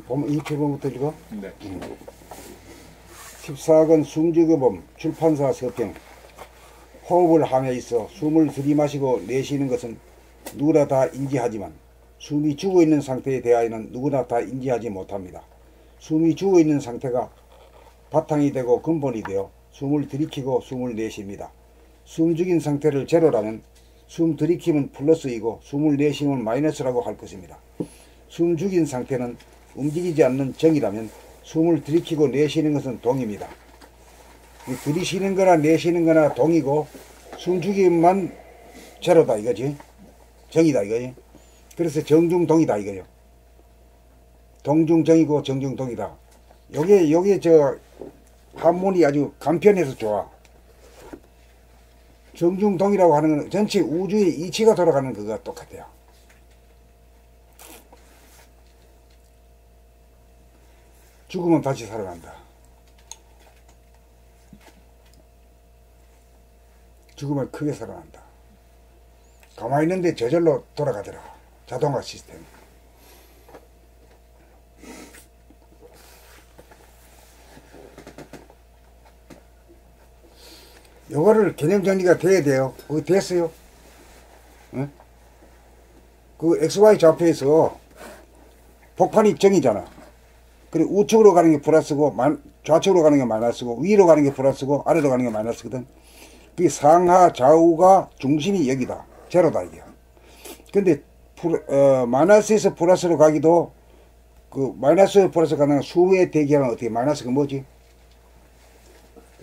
보면 이 표본부터 읽어. 네. 14권 숨지급범 출판사 서평. 호흡을 함에 있어 숨을 들이마시고 내쉬는 것은 누구나 다 인지하지만 숨이 죽어있는 상태에 대하여는 누구나 다 인지하지 못합니다. 숨이 죽어있는 상태가 바탕이 되고 근본이 되어 숨을 들이키고 숨을 내쉽니다. 숨 죽인 상태를 제로라면 숨 들이키면 플러스이고 숨을 내쉬면 마이너스라고 할 것입니다. 숨 죽인 상태는 움직이지 않는 정이라면 숨을 들이키고 내쉬는 것은 동입니다. 들이쉬는 거나 내쉬는 거나 동이고 숨 죽임만 제로다 이거지. 정이다 이거지. 그래서 정중동이다 이거요. 동중정이고 정중동이다. 요게 저 한문이 아주 간편해서 좋아. 정중동이라고 하는 건 전체 우주의 이치가 돌아가는 그거가 똑같아요. 죽으면 다시 살아난다. 죽으면 크게 살아난다. 가만히 있는데 저절로 돌아가더라. 자동화 시스템. 요거를 개념 정리가 돼야 돼요. 그거 됐어요? 응? 그 XY 좌표에서 복판이 정이잖아. 그리고 우측으로 가는 게 플러스고 좌측으로 가는 게 마이너스고 위로 가는 게 플러스고 아래로 가는 게 마이너스거든. 그 상하 좌우가 중심이 여기다. 제로다 이게. 근데 마이너스에서 플러스로 가기도 그 마이너스 플러스 가는 수의 대기하면 어떻게 마이너스가 뭐지?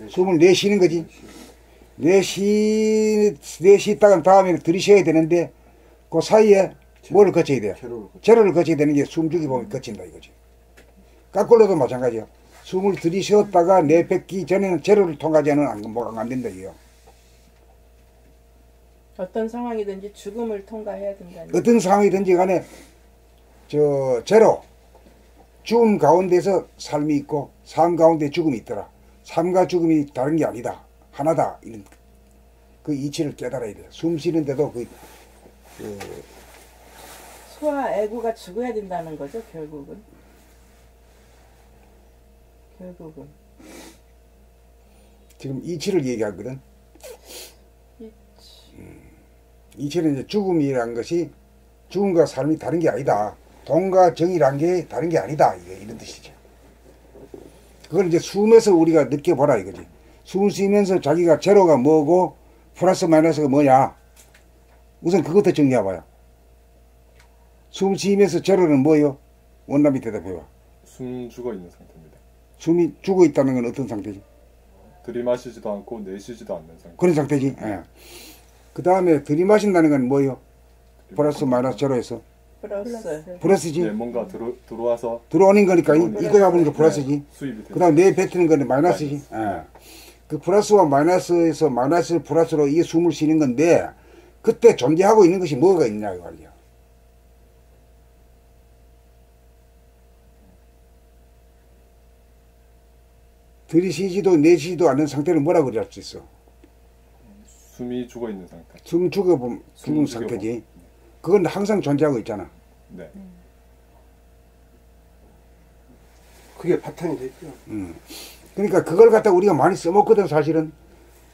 숨을 내쉬는 거지. 내쉬다가 다음에 들이쉬어야 되는데 그 사이에 뭐를 거쳐야 돼요? 제로를 거쳐야 되는 게 숨죽이 보면 거친다 이거지. 거꾸로도 마찬가지야. 숨을 들이쉬었다가 내뱉기 전에는 제로를 통과하지 않으면 안 된다 이게요. 어떤 상황이든지 죽음을 통과해야 된다는. 어떤 상황이든지 간에 제로 죽음 가운데서 삶이 있고 삶 가운데 죽음이 있더라. 삶과 죽음이 다른 게 아니다. 하나다. 이런 그 이치를 깨달아야 돼요. 숨 쉬는데도 소와 애구가 죽어야 된다는 거죠, 결국은. 지금 이치를 얘기하거든. 이치는 이제 죽음이란 것이 죽음과 삶이 다른 게 아니다. 동과 정이란 게 다른 게 아니다. 이런 뜻이죠. 그걸 이제 숨에서 우리가 느껴보라 이거지. 숨 쉬면서 자기가 제로가 뭐고 플러스 마이너스가 뭐냐. 우선 그것도 정리해봐요. 숨 쉬면서 제로는 뭐예요? 원남이 대답해봐. 숨 죽어 있는 상태입니다. 숨이 죽어 있다는 건 어떤 상태지? 들이마시지도 않고 내쉬지도 않는 상태. 그런 상태지. 예. 그 다음에 들이마신다는 건 뭐예요? 플러스 마이너스 제로에서 플러스지. 네, 뭔가 들어와서 들어오는 거니까 이거 잡은 게 플러스지. 수입이 그 다음 내뱉는 거는 마이너스지. 예. 그 플러스와 마이너스에서 마이너스 플러스로 이 숨을 쉬는 건데 그때 존재하고 있는 것이 뭐가 있냐 이 말이야. 들이쉬지도 내쉬지도 않는 상태를 뭐라고 그럴 수 있어? 숨이 죽어 있는 상태. 숨 죽은 상태지. 그건 항상 존재하고 있잖아. 네. 그게 바탕이 됐죠. 그러니까 그걸 갖다 우리가 많이 써먹거든 사실은.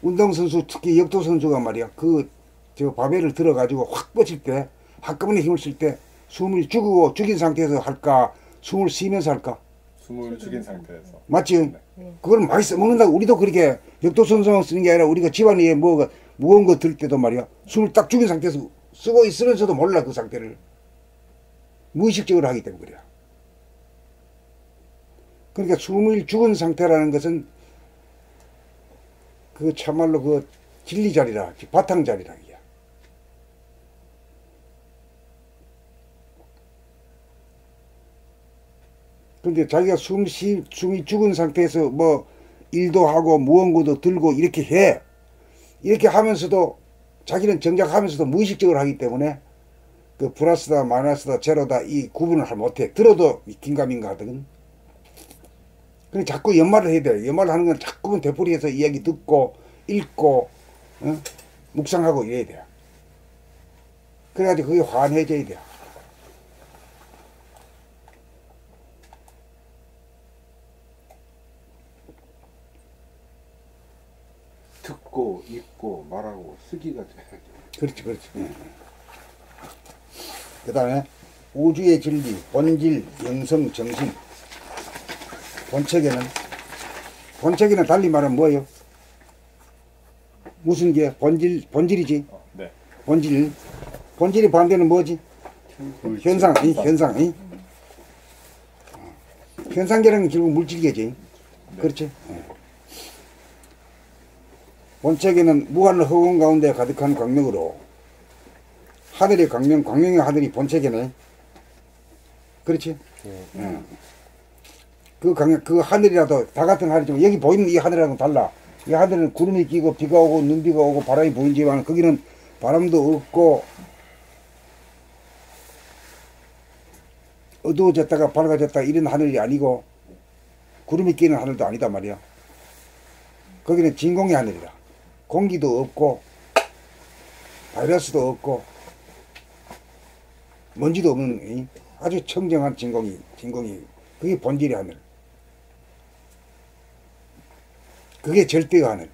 운동선수 특히 역도선수가 말이야. 저 바벨을 들어가지고 확 뻗칠 때 한꺼번에 힘을 쓸 때 숨을 죽인 상태에서 할까 숨을 쉬면서 할까? 숨을 죽인 상태에서. 맞지? 네. 그걸 많이 써먹는다고. 우리도 그렇게 역도선수만 쓰는 게 아니라 우리가 집안에 무거운 거 들 때도 말이야. 숨을 딱 죽인 상태에서 쓰고 있으면서도 몰라 그 상태를. 무의식적으로 하기 때문에 그래요. 그러니까 숨을 죽은 상태라는 것은 그 참말로 그 진리 자리라, 바탕 자리라 이게. 그런데 자기가 숨이 죽은 상태에서 뭐 일도 하고 무언가도 들고 이렇게 해. 이렇게 하면서도 자기는 정작 하면서도 무의식적으로 하기 때문에 그 플러스다 마이너스다 제로다 이 구분을 못해. 들어도 긴가민가 하거든. 근데 자꾸 연말을 해야 돼. 연말을 하는 건 자꾸만 되풀이해서 이야기 듣고 읽고 묵상하고 이래야 돼. 그래가지고 그게 환해져야 돼. 듣고 읽고 말하고 쓰기가 돼야죠. 그렇지, 그렇지. 그 다음에 우주의 진리, 본질, 영성, 정신. 본체계는 달리 말하면 뭐예요? 무슨 게? 본질이지. 네. 본질이 반대는 뭐지? 현상. 현상계라는 건 결국 물질계지. 그렇지? 본체계는 무한 허공 가운데 가득한 광명으로 하늘의 광명의 하늘이 본체계네. 그렇지? 그 하늘이라도 다 같은 하늘이지만 여기 보이는 이 하늘이랑은 달라. 이 하늘은 구름이 끼고 비가 오고 눈비가 오고 바람이 보이지만 거기는 바람도 없고 어두워졌다가 밝아졌다가 이런 하늘이 아니고 구름이 끼는 하늘도 아니다 말이야. 거기는 진공의 하늘이라. 공기도 없고 바이러스도 없고 먼지도 없는 아주 청정한 진공이 그게 본질의 하늘. 그게 절대의 하늘.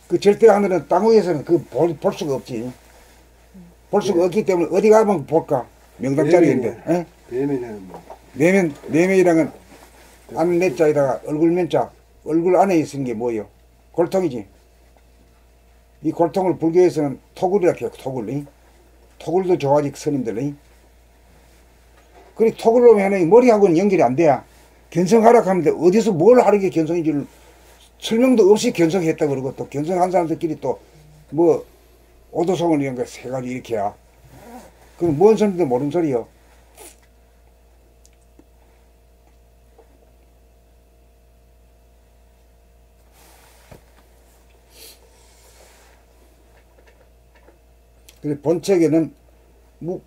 그 절대의 하늘은 땅 위에서는 볼 수가 없지. 볼 수가 없기 때문에 어디 가면 볼까? 명당짜리인데. 내면에는 뭐. 내면이랑은 안 내자에다가 얼굴 면자. 얼굴 안에 있는 게 뭐예요? 골통이지. 이 골통을 불교에서는 토굴이라 해요. 토굴도 좋아하지 스님들. 그래 토굴로 하면 머리하고는 연결이 안 돼야 견성하라 하는데 어디서 뭘 하는 게 견성인지를 설명도 없이 견성했다 그러고 또 견성한 사람들끼리 또 뭐 오도송을 이런 거 세 가지 이렇게 해야 그건 뭔 소리인데 모르는 소리요. 그래서 본체계는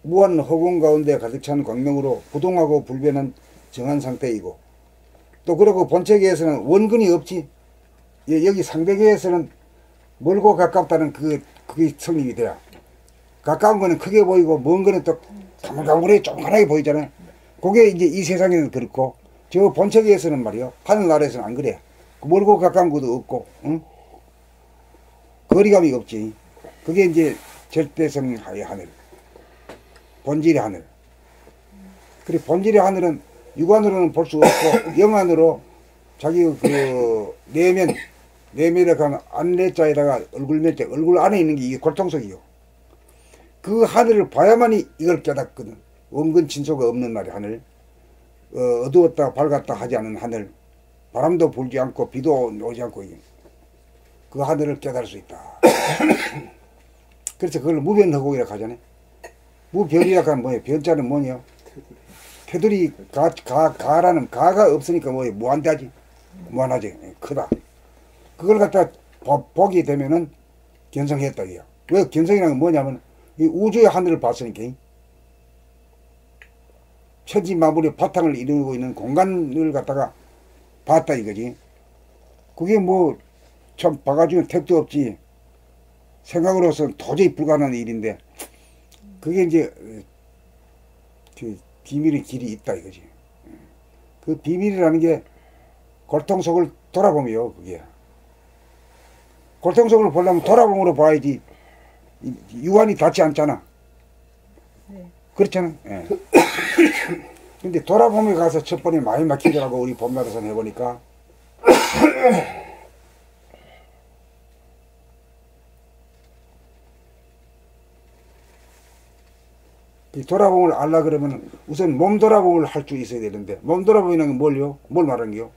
무한 허공 가운데 가득 찬 광명으로 부동하고 불변한 정한 상태이고 또 그러고 본체계에서는 원근이 없지. 여기 상대계에서는 멀고 가깝다는 그게 성립이 돼요. 가까운 거는 크게 보이고 먼 거는 또 가물가물하게 조그만하게 보이잖아요. 그게 이제 이 세상에는 그렇고 저 본체계에서는 말이요. 하늘나라에서는 안 그래. 멀고 가까운 것도 없고 거리감이 없지. 그게 이제 절대성의 하늘. 본질의 하늘. 그리고 본질의 하늘은 육안으로는 볼 수 없고 영안으로 자기 그 내면이라고 하면 안내자에다가 얼굴면자 얼굴 안에 있는 게 이게 골통석이요. 그 하늘을 봐야만이 이걸 깨닫거든. 원근 진소가 없는 날의 하늘, 어두웠다 밝았다 하지 않은 하늘, 바람도 불지 않고 비도 오지 않고 그 하늘을 깨달을 수 있다. 그래서 그걸 무변허공이라고 하잖아요. 무변이라고 하면 뭐예요? 변자는 뭐냐? 테두리 가라는 가가 없으니까 뭐예요? 무한대하지. 무한하지. 크다. 그걸 갖다 보게 되면은 견성했다 이야. 왜 견성이라는 건 뭐냐면 이 우주의 하늘을 봤으니까 천지만물의 바탕을 이루고 있는 공간을 갖다가 봤다 이거지. 그게 뭐 참 봐가지고 택도 없지. 생각으로서는 도저히 불가능한 일인데 그게 이제 그 비밀의 길이 있다 이거지. 그 비밀이라는 게 골통 속을 돌아보면요. 그게 골통 속을 보려면 돌아봄으로 봐야지 유한이 닿지 않잖아. 그렇잖아. 예. 근데 돌아봄에 가서 첫 번에 많이 막히더라고. 우리 봄나라선 해보니까 이 돌아봄을 알라 그러면 우선 몸 돌아봄을 할 줄 있어야 되는데 몸 돌아봄이라는 건 뭘요? 뭘 말하는 게요?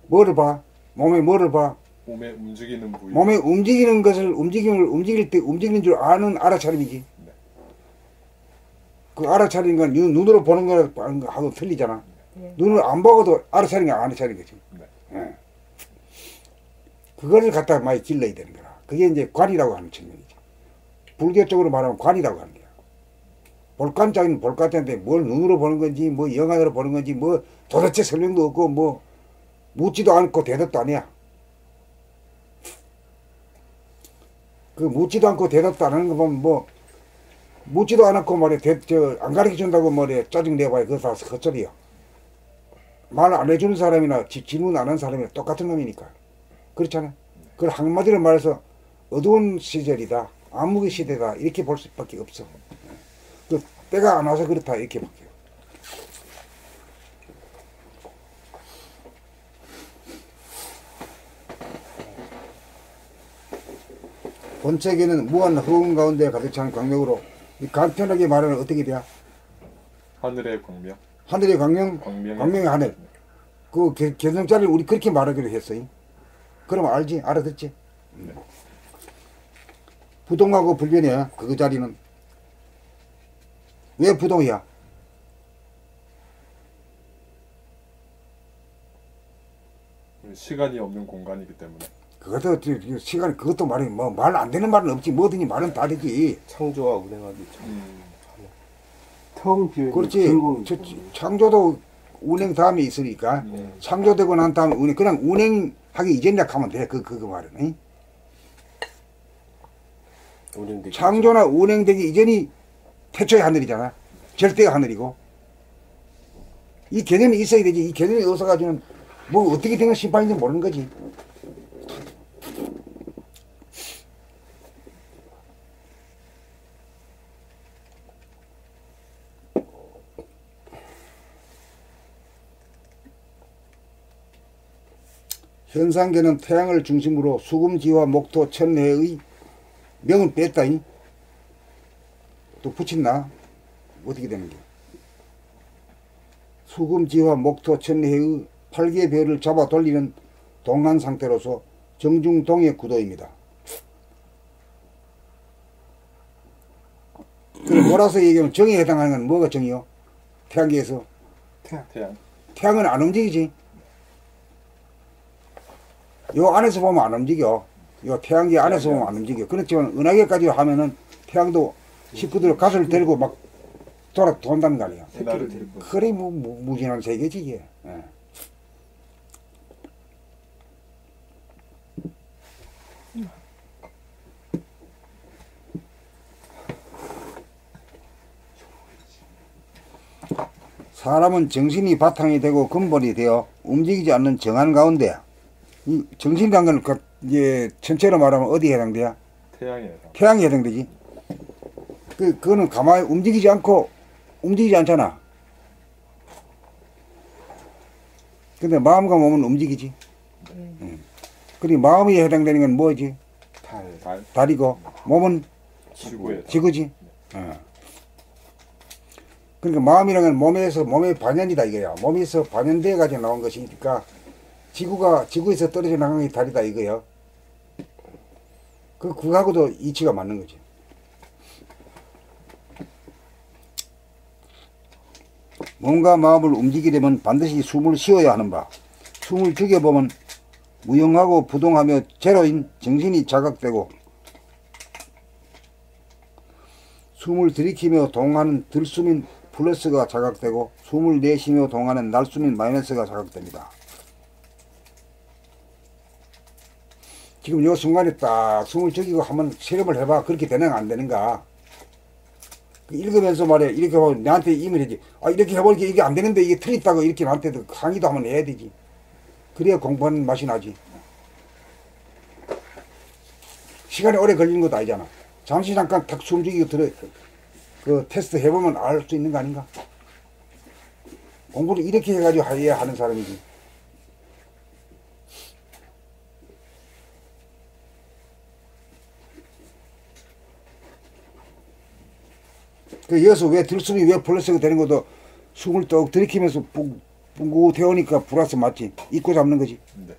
뭐를 봐? 몸에 뭐를 봐? 몸에 움직이는 부위. 몸에 움직이는 것을 움직일 때 움직이는 줄 아는 알아차림이지. 네. 그 알아차리는 건 눈으로 보는 거하고 틀리잖아. 네. 눈을 안 보고도 알아차리는 게 알아차리는 거지. 네. 예. 그거를 갖다가 많이 길러야 되는 거라. 그게 이제 관이라고 하는 측면이지. 불교 쪽으로 말하면 관이라고 하는 거야. 볼관짝이는 볼관짝인데 뭘 눈으로 보는 건지 뭐 영안으로 보는 건지 뭐 도대체 설명도 없고 뭐 묻지도 않고 대답도 아니야. 그 묻지도 않고 대답도 안 하는 거 보면 뭐 묻지도 않았고 말이야 안 가르쳐 준다고 말이야 짜증 내봐야 그거 다 헛소리야. 말 안 해주는 사람이나 질문 안 하는 사람이나 똑같은 놈이니까. 그렇잖아. 그걸 한마디로 말해서 어두운 시절이다. 암흑의 시대다. 이렇게 볼 수밖에 없어. 그 때가 안 와서 그렇다. 이렇게 볼게요. 본책에는 무한 허운 가운데 가득 찬 광명으로 간편하게 말하면 어떻게 돼야? 하늘의 광명. 하늘의 광명, 광명의 광명의 하늘. 그 개성자를 우리 그렇게 말하기로 했어요. 그럼 알지? 알아듣지? 네. 부동하고 불변이야. 그 자리는. 왜 부동이야? 시간이 없는 공간이기 때문에. 그것도 시간 그것도 말이 뭐 말 안 되는 말은 없지. 뭐든지 말은 다르지. 창조와 운행하기 참. 텅 비어 그렇지. 즐거운 창조도 운행 다음에 있으니까 창조되고 난 다음에 운행 그냥 운행하기 이전이라 하면 돼. 그거 말은. 응? 운행되기 창조나 운행되기 이전이 태초의 하늘이잖아. 절대의 하늘이고. 이 개념이 있어야 되지. 이 개념이 없어가지고는 뭐 어떻게 되는 심판인지 모르는 거지. 현상계는 태양을 중심으로 수금지와 목토 천해의 명은 뺐다잉. 또 붙였나? 어떻게 되는 게? 수금지와 목토 천해의 8개 별을 잡아 돌리는 동안 상태로서 정중동의 구도입니다. 그럼 몰아서 얘기하면 정에 해당하는 건 뭐가 정이요? 태양계에서. 태양. 태양은 안 움직이지. 요 안에서 보면 안 움직여. 요 태양계 안에서 보면 안 움직여. 그렇지만 은하계까지 하면은 태양도 식구들 가슴을 들고 막 돈다는 거 아니야. 새끼를 데리고. 그래 무진한 세계지 이게. 예. 사람은 정신이 바탕이 되고 근본이 되어 움직이지 않는 정한 가운데 이 정신이란 건 이제 전체로 말하면 어디에 해당돼야? 태양에 해당. 태양에 해당되지. 그거는 가만히 움직이지 않잖아. 근데 마음과 몸은 움직이지. 그리고 마음이 해당되는 건 뭐지? 달. 달이고 몸은 지구에. 지구지. 그러니까 마음이라는 건 몸의 반연이다 이거야. 몸에서 반연돼 가지고 나온 것이니까 지구에서 떨어져 나간 게 달이다 이거야. 그하고도 이치가 맞는 거지. 몸과 마음을 움직이려면 반드시 숨을 쉬어야 하는 바. 숨을 죽여보면 무용하고 부동하며 제로인 정신이 자각되고 숨을 들이키며 동하는 들숨인 플러스가 자각되고 숨을 내쉬며 동하는 날숨인 마이너스가 자각됩니다. 지금 요 순간에 딱 숨을 죽이고 한번 실험을 해봐. 그렇게 되는가 안 되는가. 읽으면서 말이야. 이렇게 하면 나한테 이메일이지. 이렇게 해보니까 이게 안 되는데 이게 틀렸다고 이렇게 나한테도 강의도 한번 해야 되지. 그래야 공부하는 맛이 나지. 시간이 오래 걸리는 것도 아니잖아. 잠시 잠깐 탁 숨죽이고 그 테스트 해보면 알 수 있는 거 아닌가? 공부를 이렇게 해가지고 해야 하는 사람이지. 여기서 왜 들숨이 왜 플러스가 되는 것도 숨을 떡 들이키면서 뿡긋 태우니까 플러스 맞지? 잊고 잡는 거지. 네.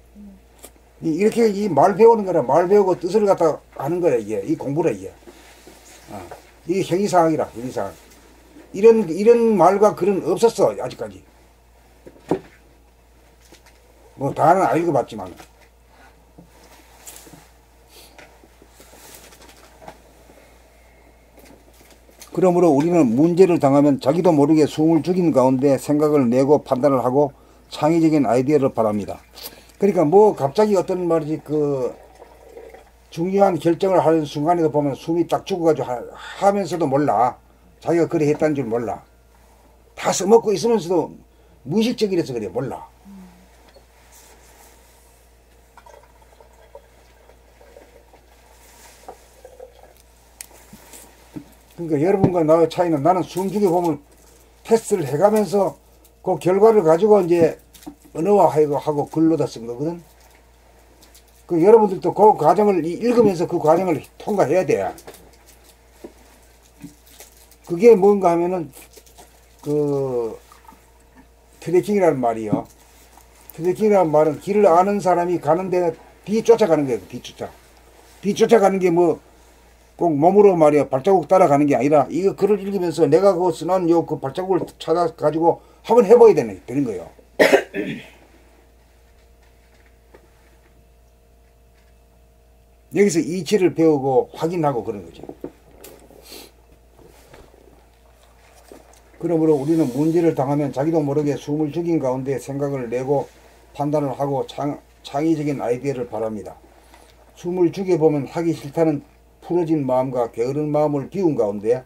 이렇게 이 말 배우는 거라. 말 배우고 뜻을 갖다 하는 거야 이게. 이 공부라 이게. 이게 형이상학이라. 형이상학. 이런 말과 글은 없었어 아직까지. 뭐 다는 안 읽어봤지만. 그러므로 우리는 문제를 당하면 자기도 모르게 숨을 죽이는 가운데 생각을 내고 판단을 하고 창의적인 아이디어를 바랍니다. 그러니까 뭐 갑자기 어떤 말이지 중요한 결정을 하는 순간에도 보면 숨이 딱 죽어가지고 하면서도 몰라. 자기가 그래 했다는 줄 몰라. 다 써먹고 있으면서도 무의식적이라서 그래 몰라. 그러니까 여러분과 나의 차이는 나는 숨죽여 보면 테스트를 해가면서 그 결과를 가지고 이제 언어화하고 글로다 쓴 거거든. 그 여러분들도 그 과정을 읽으면서 그 과정을 통과해야 돼. 그게 뭔가 하면은 그 트레킹이라는 말이요. 트레킹이라는 말은 길을 아는 사람이 가는데 뒤쫓아가는 거예요. 뒤쫓아가는 게 뭐 꼭 몸으로 말이야 발자국 따라가는 게 아니라 이거 글을 읽으면서 내가 그거 써놓은 그 발자국을 찾아 가지고 한번 해봐야 되는 거예요. 여기서 이치를 배우고 확인하고 그런 거죠. 그러므로 우리는 문제를 당하면 자기도 모르게 숨을 죽인 가운데 생각을 내고 판단을 하고 창의적인 아이디어를 바랍니다. 숨을 죽여보면 하기 싫다는 풀어진 마음과 게으른 마음을 비운 가운데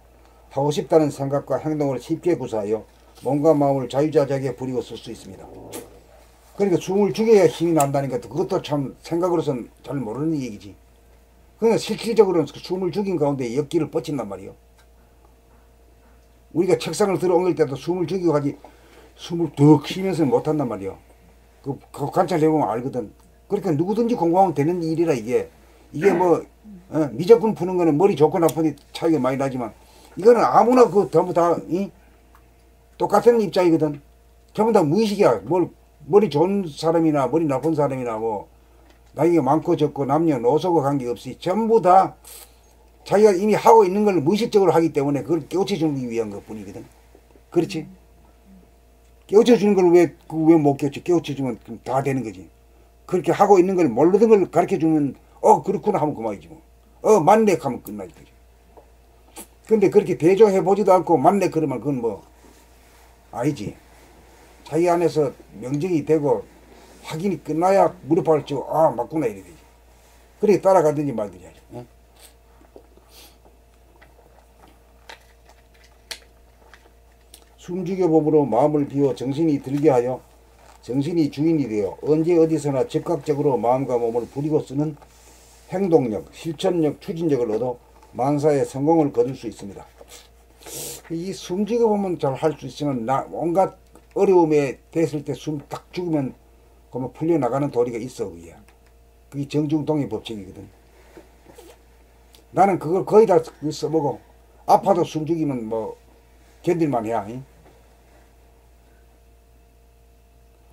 하고 싶다는 생각과 행동을 쉽게 구사하여 몸과 마음을 자유자재하게 부리고 쓸 수 있습니다. 그러니까 숨을 죽여야 힘이 난다니까 그것도 참 생각으로서는 잘 모르는 얘기지. 그러니까 실질적으로는 숨을 죽인 가운데 역기를 뻗친단 말이요. 우리가 책상을 들어 옮길 때도 숨을 죽이고 하지 숨을 더 쉬면서 못한단 말이요. 그 관찰해보면 알거든. 그러니까 누구든지 공부하면 되는 일이라 이게 뭐 미적분 푸는 거는 머리 좋고 나쁘니 차이가 많이 나지만 이거는 아무나 그 전부 다 똑같은 입장이거든. 전부 다 무의식이야. 머리 좋은 사람이나 머리 나쁜 사람이나 뭐 나이가 많고 적고 남녀노소가 관계없이 전부 다 자기가 이미 하고 있는 걸 무의식적으로 하기 때문에 그걸 깨우쳐주기 위한 것 뿐이거든. 그렇지? 깨우쳐주는 걸 왜 못 깨우쳐? 깨우쳐주면 다 되는 거지. 그렇게 하고 있는 걸 모르던 걸 가르쳐주면 그렇구나 하면 그만이지 뭐. 맞네 하면 끝나지. 근데 그렇게 대조해보지도 않고 맞네 그러면 그건 뭐 아니지. 자기 안에서 명정이 되고 확인이 끝나야 무릎을 치고 맞구나 이래 되지. 그렇게 따라가든지 말든지 하죠. 응? 숨죽여봄으로 마음을 비워 정신이 들게 하여 정신이 주인이 되어 언제 어디서나 즉각적으로 마음과 몸을 부리고 쓰는 행동력, 실천력, 추진력을 얻어 만사에 성공을 거둘 수 있습니다. 이 숨죽여보면 잘 할 수 있으면 온갖 어려움에 됐을 때 숨 딱 죽으면 그러면 풀려나가는 도리가 있어. 그게 정중동의 법칙이거든. 나는 그걸 거의 다 써보고 아파도 숨죽이면 뭐 견딜만 해야.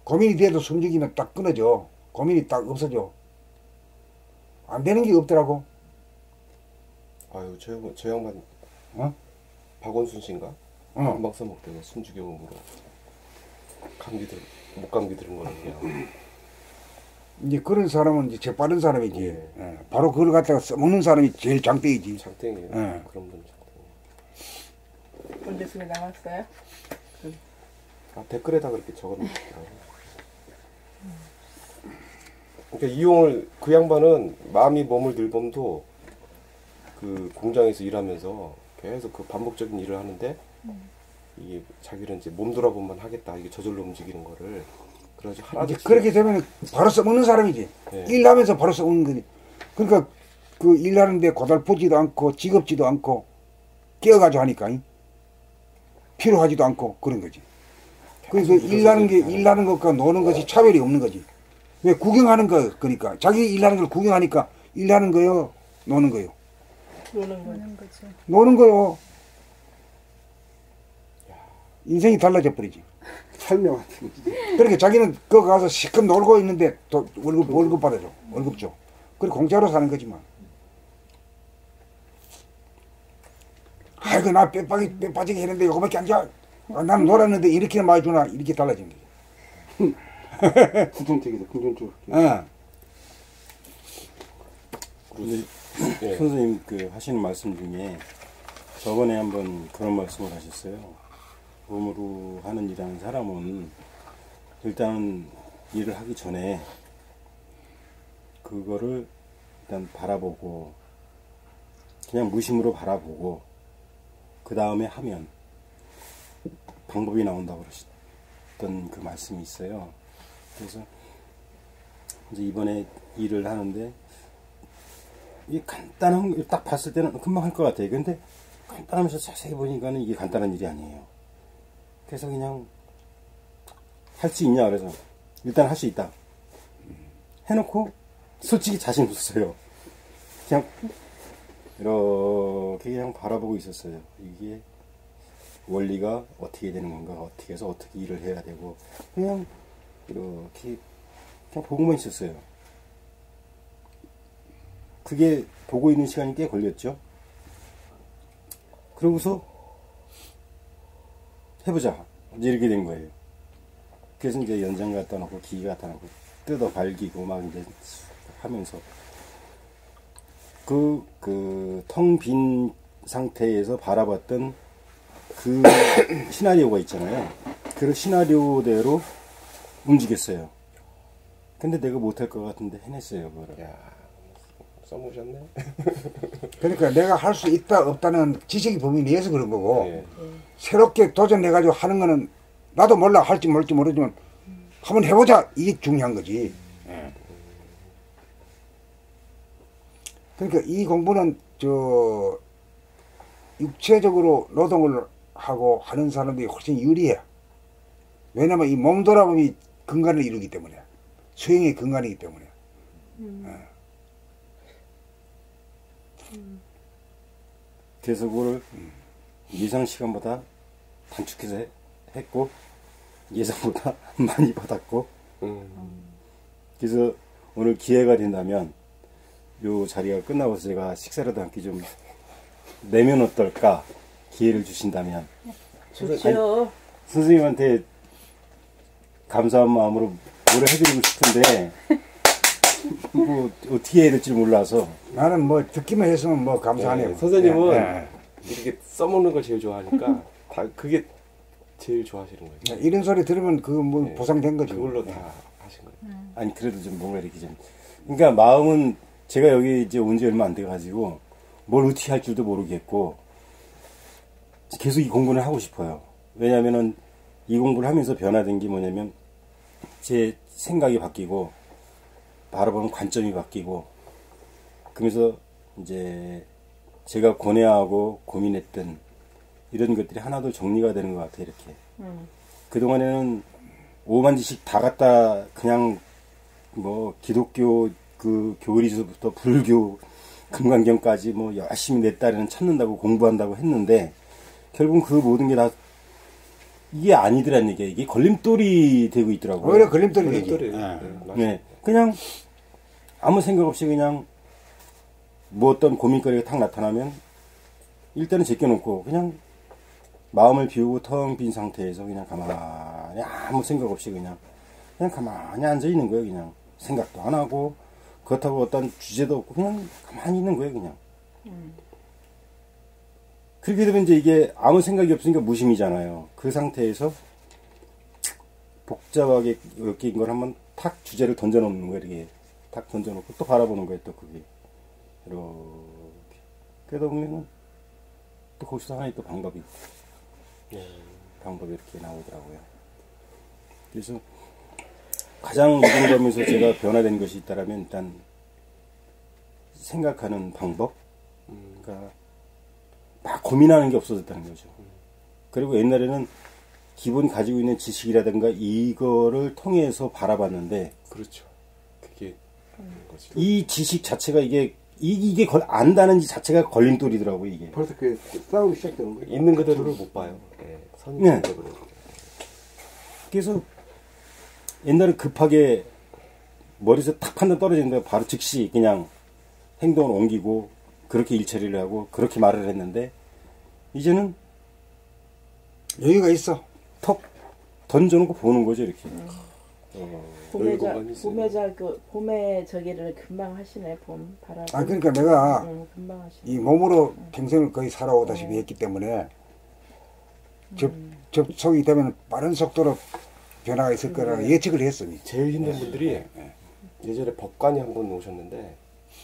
고민이 돼도 숨죽이면 딱 끊어져. 고민이 딱 없어져. 안 되는 게 없더라고. 아유 저 양반 박원순 씨인가? 금방 써먹대요. 숨죽여봄으로 목감기 들은 거는 그냥 이제 그런 사람은 이제 재빠른 사람이지. 바로 그걸 갖다가 써먹는 사람이 제일 장땡이지. 장땡이에요. 그런 분 장땡이. 본대수에 나왔어요? 댓글에다 그렇게 적어놓더라고요. 그러니까 이용을 그 양반은 마음이 몸을 들범도 그 공장에서 일하면서 계속 그 반복적인 일을 하는데 이게 자기는 이제 몸 돌아보면 하겠다 이게 저절로 움직이는 거를 그래가지고 하나도 그렇게 되면 바로 써먹는 사람이지. 네. 일하면서 바로 써먹는 거지. 그러니까 그 일하는데 고달프지도 않고 지겹지도 않고 깨어가지고 하니까 필요하지도 않고 그런 거지. 그래서 일하는 것과 노는 것이 차별이 없는 거지. 왜 구경하는 거 그러니까 자기 일하는 걸 구경하니까 일하는 거요, 노는 거요. 노는 거죠. 노는 거요. 인생이 달라져 버리지. 설명하는 거지. 그렇게 자기는 거기 가서 시컷 놀고 있는데 또 월급 받아줘. 월급 줘. 그래 공짜로 사는 거지만. 아이고 나 뼈 빠지게 했는데 요거밖에 안 줘. 나는 놀았는데 이렇게 많이 주나 이렇게 달라진 거지. 구존택이다. 구존택. 근데 예. 선생님 그 하시는 말씀 중에 저번에 한번 그런 말씀을 하셨어요. 몸으로 하는 일하는 사람은 일단 일을 하기 전에 그거를 일단 바라보고 그냥 무심으로 바라보고 그 다음에 하면 방법이 나온다고 그러셨던 그 말씀이 있어요. 그래서 이제 이번에 일을 하는데 이 간단한 딱 봤을 때는 금방 할 것 같아요. 근데 간단하면서 자세히 보니까는 이게 간단한 일이 아니에요. 그래서 그냥 할 수 있냐 그래서 일단 할 수 있다 해놓고 솔직히 자신 없었어요. 그냥 이렇게 그냥 바라보고 있었어요. 이게 원리가 어떻게 되는 건가, 어떻게 해서 어떻게 일을 해야 되고 그냥 이렇게 그냥 보고만 있었어요. 그게 보고 있는 시간이 꽤 걸렸죠. 그러고서 해보자 이제 이렇게 된 거예요. 그래서 이제 연장 갖다 놓고 기계 갖다 놓고 뜯어 발기고 막 이제 하면서 그 텅 빈 상태에서 바라봤던 그 시나리오가 있잖아요. 그 시나리오대로 움직였어요. 근데 내가 못할 것 같은데 해냈어요. 그거를. 야, 써보셨네. 그러니까 내가 할 수 있다 없다는 지식이 범위 내에서 그런 거고 예. 새롭게 도전해가지고 하는 거는 나도 몰라 할지 모를지 모르지만 한번 해보자 이게 중요한 거지. 예. 그러니까 이 공부는 저 육체적으로 노동을 하고 하는 사람들이 훨씬 유리해. 왜냐면 이 몸 돌아봄이 근간을 이루기 때문에 수행의 근간이기 때문에. 그래서 그거를 예상 시간보다 단축해서 했고 예상보다 많이 받았고 그래서 오늘 기회가 된다면 요 자리가 끝나고서 제가 식사라도 한 끼 좀 내면 어떨까 기회를 주신다면 좋죠. 선생님한테 감사한 마음으로 뭐를 해드리고 싶은데 뭐 어떻게 해야 될지 몰라서 나는 뭐 듣기만 했으면 뭐 감사하네요. 네, 선생님은 예, 예. 이렇게 써먹는 걸 제일 좋아하니까 다 그게 제일 좋아하시는 거예요. 이런 소리 들으면 그거 뭐 예. 보상된 거지. 그걸로 예. 다 하신 거예요. 아니 그래도 좀 뭔가 이렇게 좀 그러니까 마음은 제가 여기 이제 온 지 얼마 안 돼 가지고 뭘 어떻게 할 줄도 모르겠고 계속 이 공부를 하고 싶어요. 왜냐면은 이 공부를 하면서 변화된 게 뭐냐면 제 생각이 바뀌고 바라보는 관점이 바뀌고 그러면서 이제 제가 고뇌하고 고민했던 이런 것들이 하나도 정리가 되는 것 같아요. 이렇게 그동안에는 오만지식 다 갖다 그냥 뭐 기독교 그 교리서부터 불교 금강경까지 뭐 열심히 내 딸에는 찾는다고 공부한다고 했는데 결국 그 모든 게 다 이게 아니더란 얘기야. 이게 걸림돌이 되고 있더라고요. 오히려 걸림돌이 되지. 걸림돌이에요. 예. 네, 맞아요. 네, 그냥 아무 생각 없이 그냥 뭐 어떤 고민거리가 탁 나타나면 일단은 제껴놓고 그냥 마음을 비우고 텅 빈 상태에서 그냥 가만히 아무 생각 없이 그냥 가만히 앉아 있는 거예요. 그냥 생각도 안 하고 그렇다고 어떤 주제도 없고 그냥 가만히 있는 거예요. 그냥 그렇게 되면 이제 이게 아무 생각이 없으니까 무심이잖아요. 그 상태에서 복잡하게 엮인 걸 한번 탁 주제를 던져놓는 거예요. 이렇게 탁 던져놓고 또 바라보는 거예요. 또 그게 이렇게 그러다 보면은 또 거기서 하나의 또 방법이 이렇게 나오더라고요. 그래서 가장 이동점에서 제가 변화된 것이 있다라면 일단 생각하는 방법, 그러니까 막 고민하는 게 없어졌다는 거죠. 그리고 옛날에는 기본 가지고 있는 지식이라든가 이거를 통해서 바라봤는데 그렇죠. 그게 거지. 이 지식 자체가 이게 안다는 자체가 걸림돌이더라고요. 이게. 벌써 그 싸움이 시작되는 거예요. 있는 그대로를 못 봐요. 예, 네. 선입적으로. 그래서 옛날에 급하게 머리에서 탁 판단 떨어지는데 바로 즉시 그냥 행동을 옮기고 그렇게 일처리를 하고 그렇게 말을 했는데 이제는 여유가 있어. 턱 던져놓고 보는 거죠. 이렇게. 봄에 저기를 금방 하시네. 봄 바람. 아 그러니까 내가 금방 하시네. 이 몸으로 평생을 거의 살아오다시피 했기 때문에 접촉이 되면 빠른 속도로 변화가 있을 거라고 예측을 했어. 제일 힘든 분들이 예전에 법관이 한 분 오셨는데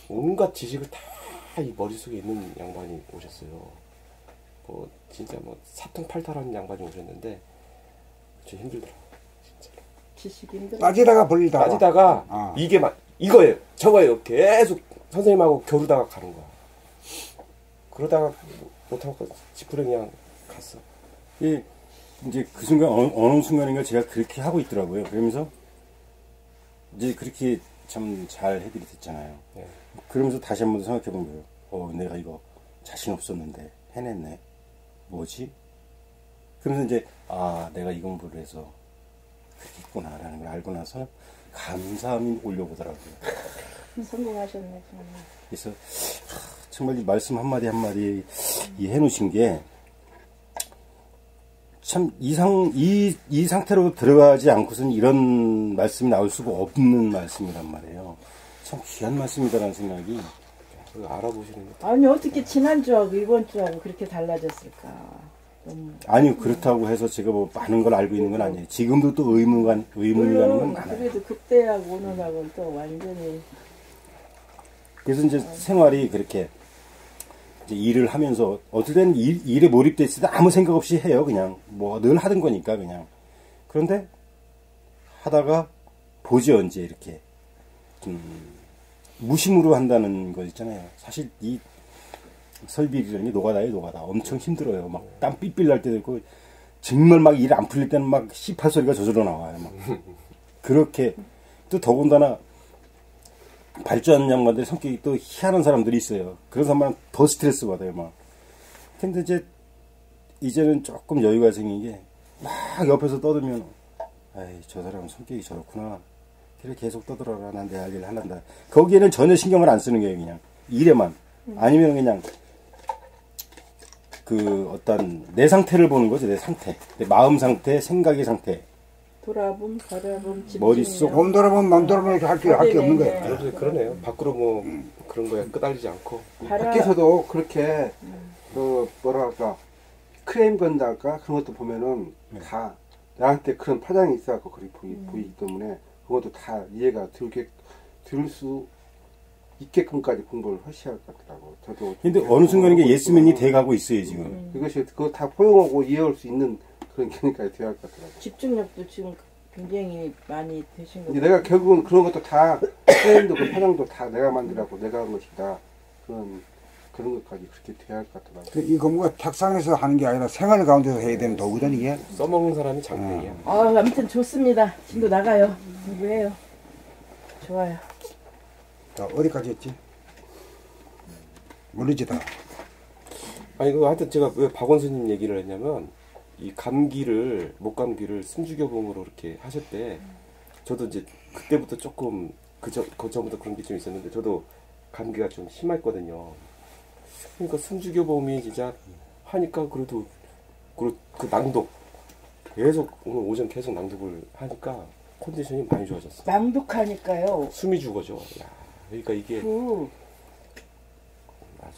온갖 지식을 다 이 머릿속에 있는 양반이 오셨어요. 뭐 진짜 뭐 사통팔탈한 양반이 오셨는데 좀 힘들더라고. 진짜. 지식이 힘들어. 따지다가 벌리다가 따지다가 이게 막 이거예요 저거예요 계속 선생님하고 겨루다가 가는 거야. 그러다가 못하고 지푸레 그냥 갔어. 예, 이제 그 순간 어느 순간인가 제가 그렇게 하고 있더라고요. 그러면서 이제 그렇게 참 잘 해드리 됐잖아요. 네. 그러면서 다시 한번 생각해 본 거예요. 내가 이거 자신 없었는데 해냈네. 뭐지? 그러면서 이제 내가 이 공부를 해서 그렇게 했구나라는 걸 알고 나서는 감사함이 올려오더라고요. 성공하셨네 정말. 그래서 정말 이 말씀 한마디 한마디 이 해놓으신 게 참 이 상태로 들어가지 않고서는 이런 말씀이 나올 수가 없는 말씀이란 말이에요. 참 귀한 말씀이다라는 생각이. 그거 알아보시는 게. 아니 어떻게 지난주하고 이번 주하고 그렇게 달라졌을까? 너무 아니 그렇다고 해서 제가 뭐 많은 걸 알고 있는 건 아니에요. 지금도 또 의문이 가는 건 물론 많아요. 그래도 그때하고 오늘하고는 또 완전히 그래서 이제 생활이 그렇게 이제 일을 하면서 어떨 때는 일에 몰입돼 있을 때 아무 생각 없이 해요. 그냥 뭐 늘 하던 거니까 그냥. 그런데 하다가 보지 언제 이렇게 좀 무심으로 한다는 거 있잖아요. 사실 이 설비라는 게 노가다예요, 노가다. 엄청 힘들어요. 막 땀 삘삘 날 때도 있고 정말 막 일 안 풀릴 때는 막 씨팔 소리가 저절로 나와요. 막 그렇게 또 더군다나 발주하는 양반들 성격이 또 희한한 사람들이 있어요. 그런 사람은 더 스트레스 받아요, 막. 근데 이제는 조금 여유가 생긴 게 막 옆에서 떠들면 저 사람은 성격이 저렇구나. 그래 계속 떠들어라. 난 내 할 일을 하란다. 거기에는 전혀 신경을 안 쓰는 거예요, 그냥. 일에만. 아니면 그냥 그 어떤 내 상태를 보는 거죠, 내 상태. 내 마음 상태, 생각의 상태. 돌아봄, 바라봄, 집중력. 머릿속 몸 돌아보면 맘 돌아보면 할 게 없는 거예요. 그래서 그러네요. 밖으로 뭐 그런 거에 끄달리지 않고. 밖에서도 그렇게 뭐랄까 크레임 건달까 그런 것도 보면은 다 나한테 그런 파장이 있어갖고 그렇게 보이기 때문에 그것도 다 이해가 들 수 있게끔까지 공부를 하셔야 할 것 같더라고. 저도. 근데 어느 순간인가 예스맨이 돼가고 있어요, 지금. 그것이 그거 다 포용하고 이해할 수 있는 그런 기능까지 되어야 할 것 같더라고. 집중력도 지금 굉장히 많이 되신 것 이제 내가 결국은 그런 것도 다 프레임도 그 파장도 다 내가 만들라고 내가 한 것이다. 그런 것까지 그렇게 돼야 할 것 같더라고. 이 공부가 탁상에서 하는 게 아니라 생활 가운데서 해야 되는 도구든 이게. 써먹는 사람이 장땡이야. 아무튼 좋습니다. 지금도 나가요. 공부해요. 좋아요. 자, 어디까지 했지? 모르지 다. 아니 그 하여튼 제가 왜 박원순님 얘기를 했냐면 이 목 감기를 숨죽여봄으로 이렇게 하셨대. 저도 이제 그때부터 조금 그 전부터 그런 게 좀 있었는데 저도 감기가 좀 심했거든요. 그러니까 숨죽여봄이 진짜 하니까 그래도 그 낭독 계속 오늘 오전 계속 낭독을 하니까 컨디션이 많이 좋아졌어. 낭독하니까요. 숨이 죽어져. 야, 그러니까 이게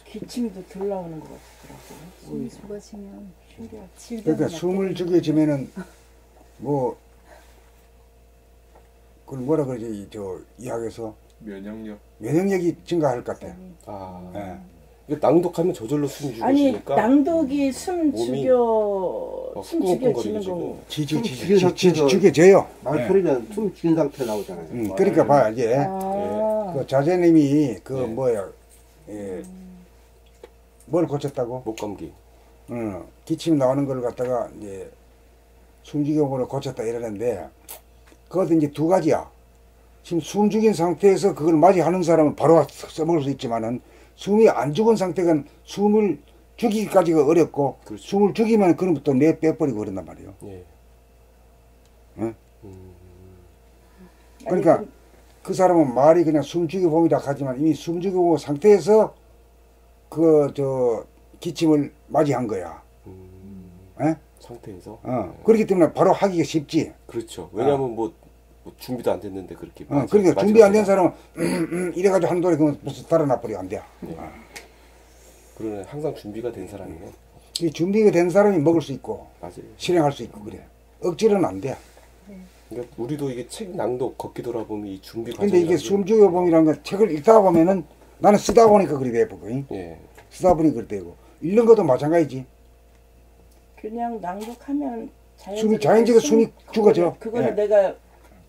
기침도 덜 나오는 것 같더라고요. 숨이 죽어지면 신기하다. 그러니까 숨을 죽여지면은 뭐 그걸 뭐라 그러지 이 학에서 면역력. 면역력이 증가할 것 같아요. 예. 이게 낭독하면 저절로 숨이 아니 죽어지니까 낭독이 숨 몸이 죽여지는 거. 죽여져요. 말소리는 숨 죽인 상태 나오잖아요. 그러니까 봐 이제 그 자제님이 네. 뭘 고쳤다고? 목 감기. 기침 나오는 걸 갖다가 이제 숨죽임으로 고쳤다 이러는데 그것도 이제 두 가지야. 지금 숨 죽인 상태에서 그걸 맞이하는 사람은 바로 써먹을 수 있지만은 숨이 안 죽은 상태가 숨을 죽이기까지가 어렵고 그렇죠. 숨을 죽이면 그럼 또 내 빼버리고 그런단 말이에요. 예. 응? 그러니까 그 사람은 말이 그냥 숨 죽여봄이라 하지만 이미 숨 죽여봄 상태에서 기침을 맞이한 거야. 예? 상태에서. 그렇기 때문에 바로 하기가 쉽지. 그렇죠. 왜냐하면 뭐 준비도 안 됐는데 그렇게. 그러니까 준비 안 된 사람은 이래가지고 하는 돌에 그러면 벌써 달아나버리고 안 돼. 그러네. 항상 준비가 된 사람이네. 이 준비가 된 사람이 먹을 수 있고 맞아요. 실행할 수 있고 그래. 억지로는 안 돼. 그러니까 우리도 이게 책 낭독 걷기 돌아보면 이 준비 근데 이게 과정이라는 게- 숨죽여봄이라는 건 책을 읽다 보면은 나는 쓰다 보니까 그리 돼보고 예. 쓰다 보니 그리 되고 읽는 것도 마찬가지지. 그냥 낭독하면 자연적으로 숨이 죽어져. 그거는 예. 내가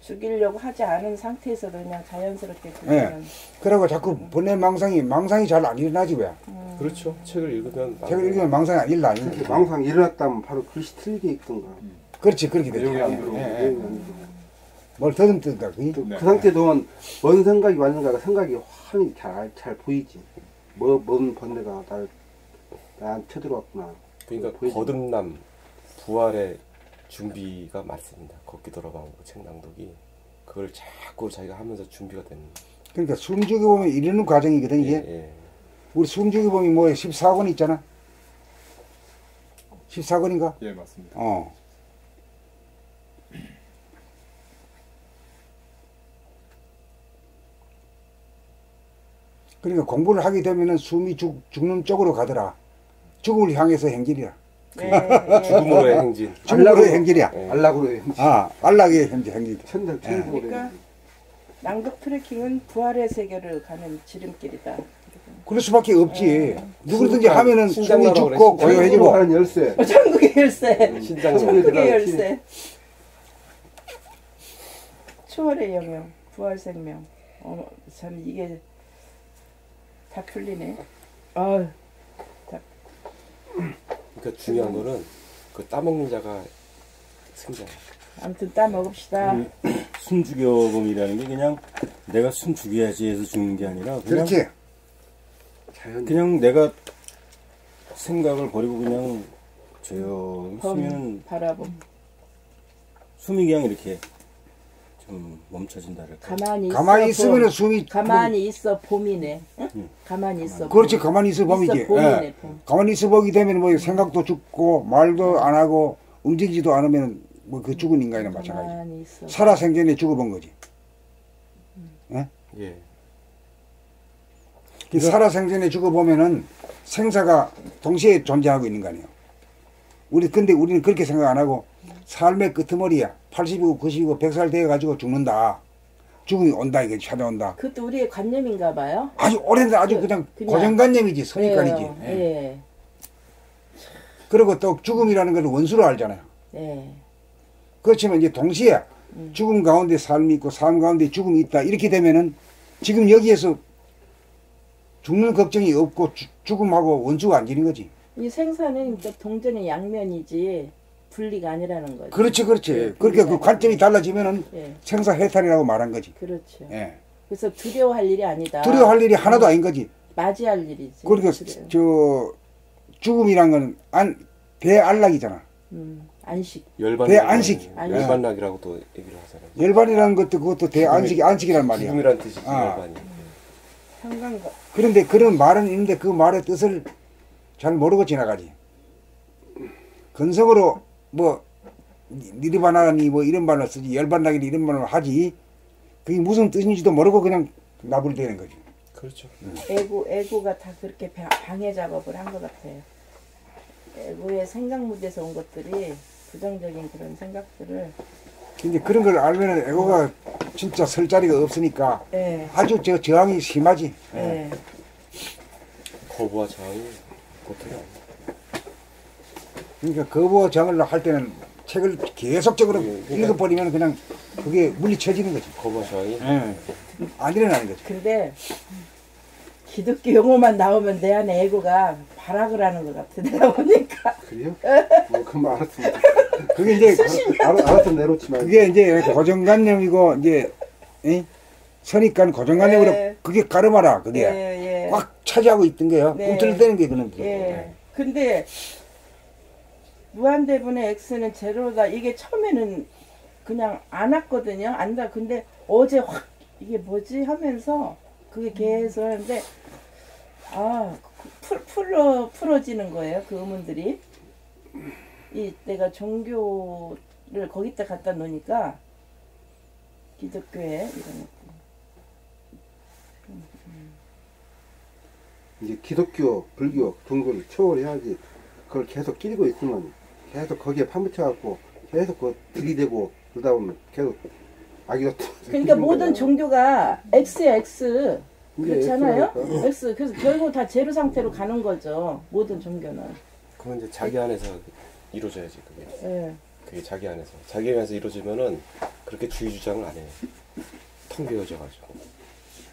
죽이려고 하지 않은 상태에서도 그냥 자연스럽게 그거는 그러고 자꾸 번뇌 망상이 잘 안 일어나지 왜? 그렇죠. 책을 읽으면 책을 읽으면 망상이 안 일어나. 망상 일어났다면 바로 글씨 틀리게 읽던가. 그렇지, 그렇게 되죠. 내용이 안 들어오고. 예, 예. 뭘 더듬든가, 그게. 네. 그 상태도면 뭔 생각이 왔는가가 생각이 환히 잘 보이지. 뭔 번뇌가 나한테 쳐들어왔구나. 그러니까 보이지. 거듭남, 부활의 준비가 맞습니다. 걷기 돌아가고 책 낭독이 그걸 자꾸 자기가 하면서 준비가 되는. 그러니까 숨죽이 보면 이러는 과정이거든, 이게. 예. 우리 숨죽이 보면 뭐 14권 있잖아. 14권인가? 예, 맞습니다. 그러니까 공부를 하게 되면은 숨이 죽는 쪽으로 가더라. 죽음을 향해서 행진이라. 예, 예. 죽음으로의 행진. 죽음으로의 행진이야. 예. 안락으로의 안락의 행진. 천국으로. 그러니까 낭독 트레킹은 부활의 세계를 가는 지름길이다. 그럴 수밖에 없지. 누구든지 신장- 하면은 숨이 신장나라고 죽고 그래, 천국으로 고요해지고. 가는 열쇠. 천국의 열쇠. 신장로. 천국의 열쇠. 초월의 영역, 부활 생명. 참 이게 다 풀리네. 그러니까 중요한 거는 그 따먹는 자가 승자. 아무튼 따 먹읍시다. 숨 죽여봄이라는 게 그냥 내가 숨 죽여야지 해서 죽는 게 아니라 그냥 그렇지. 그냥 내가 생각을 버리고 그냥 조용히 쓰면 바라봄. 숨이 그냥 이렇게 좀 멈춰진다랄까. 가만히 있으면은 숨이. 가만히 있어 봄이네. 응? 가만히 있어. 그렇지, 봄. 가만히 있어 봄이지. 있어 봄이네, 봄. 가만히 있어 보게 되면 뭐 생각도 죽고 말도 안 하고 움직이지도 않으면 뭐 그 죽은 인간이나 마찬가지. 가만히 있어. 살아생전에 죽어본 거지. 예. 그 살아생전에 죽어보면은 생사가 동시에 존재하고 있는 거 아니에요. 근데 우리는 그렇게 생각 안 하고 삶의 끄트머리야. 80이고 90이고 100살 돼가지고 죽는다. 죽음이 온다, 이게 찾아온다. 그것도 우리의 관념인가 봐요. 아주 오래된 아주 그냥 고정관념이지, 선입관이지. 예. 예. 그리고 또 죽음이라는 걸 원수로 알잖아요. 예. 그렇지만 이제 동시에 죽음 가운데 삶이 있고 삶 가운데 죽음이 있다. 이렇게 되면은 지금 여기에서 죽는 걱정이 없고 죽음하고 원수가 안 지는 거지. 이 생사는 이제 동전의 양면이지 분리가 아니라는 거죠. 그렇지, 그렇지. 예, 그렇게 그 분리가 관점이 달라지면은 예. 생사 해탈이라고 말한 거지. 그렇죠. 예. 그래서 두려워할 일이 아니다. 두려워할 일이 하나도 아닌 거지. 맞이할 일이지. 그러니까 그래요. 저 죽음이란 건 대안락이잖아. 안식. 대안식. 열반락이라고도 얘기를 하잖아요. 열반이라는 것도 그것도 안식이란 말이야. 죽음이란 뜻이지 아. 열반이. 상관과 그런데 그런 말은 있는데 그 말의 뜻을 잘 모르고 지나가지. 건성으로 뭐 니르바나니 뭐 이런 말을 쓰지, 열반락이니 이런 말을 하지. 그게 무슨 뜻인지도 모르고 그냥 나불대는 거지. 그렇죠. 에고가 다 그렇게 방해 작업을 한 것 같아요. 에고의 생각 무대에서 온 것들이 부정적인 그런 생각들을 근데 그런 걸 알면은 에고가 진짜 설 자리가 없으니까 예. 아주 저항이 심하지. 예. 거부와 저항이 보통이 아니에요. 그러니까 거부와 저항을 할 때는 책을 계속적으로 그러니까 읽어버리면 그냥 그게 물리쳐지는 거지. 거부와 저항이 안 일어나는 거지. 근데 기독교 용어만 나오면 내 안에 에고가 발악을 하는 것 같아. 내가 보니까. 그래요? 그만 알았습니다. 그게 이제 알았어 내놓지만. 그게 이제 고정관념이고 이제 선입관 고정관념으로 예. 그게 가름하라 그게 예, 예. 꽉 차지하고 있던 거예요. 네. 꿈틀대는 게 그런 게. 예. 근데 무한대분의 X는 제로다. 이게 처음에는 그냥 안 왔거든요. 안다. 근데 어제 확 이게 뭐지 하면서 그게 계속 하는데 풀어지는 거예요. 그 의문들이. 내가 종교를 거기다 갖다 놓으니까 기독교에 이런 것들. 이제 기독교, 불교, 종교를 초월해야지. 그걸 계속 끼리고 있으면 계속 거기에 파묻혀갖고 계속 그거 들이대고 그러다 보면 계속 아기가 그러니까 모든 종교가 X야 X. 그렇잖아요. X라니까. X. 그래서 결국 다 제로 상태로 가는 거죠. 모든 종교는. 그건 이제 자기 안에서 이루어져야지 그게. 예. 그게 자기 안에서 이루어지면은 그렇게 주의 주장을 안 해요. 텅 비어져가지고.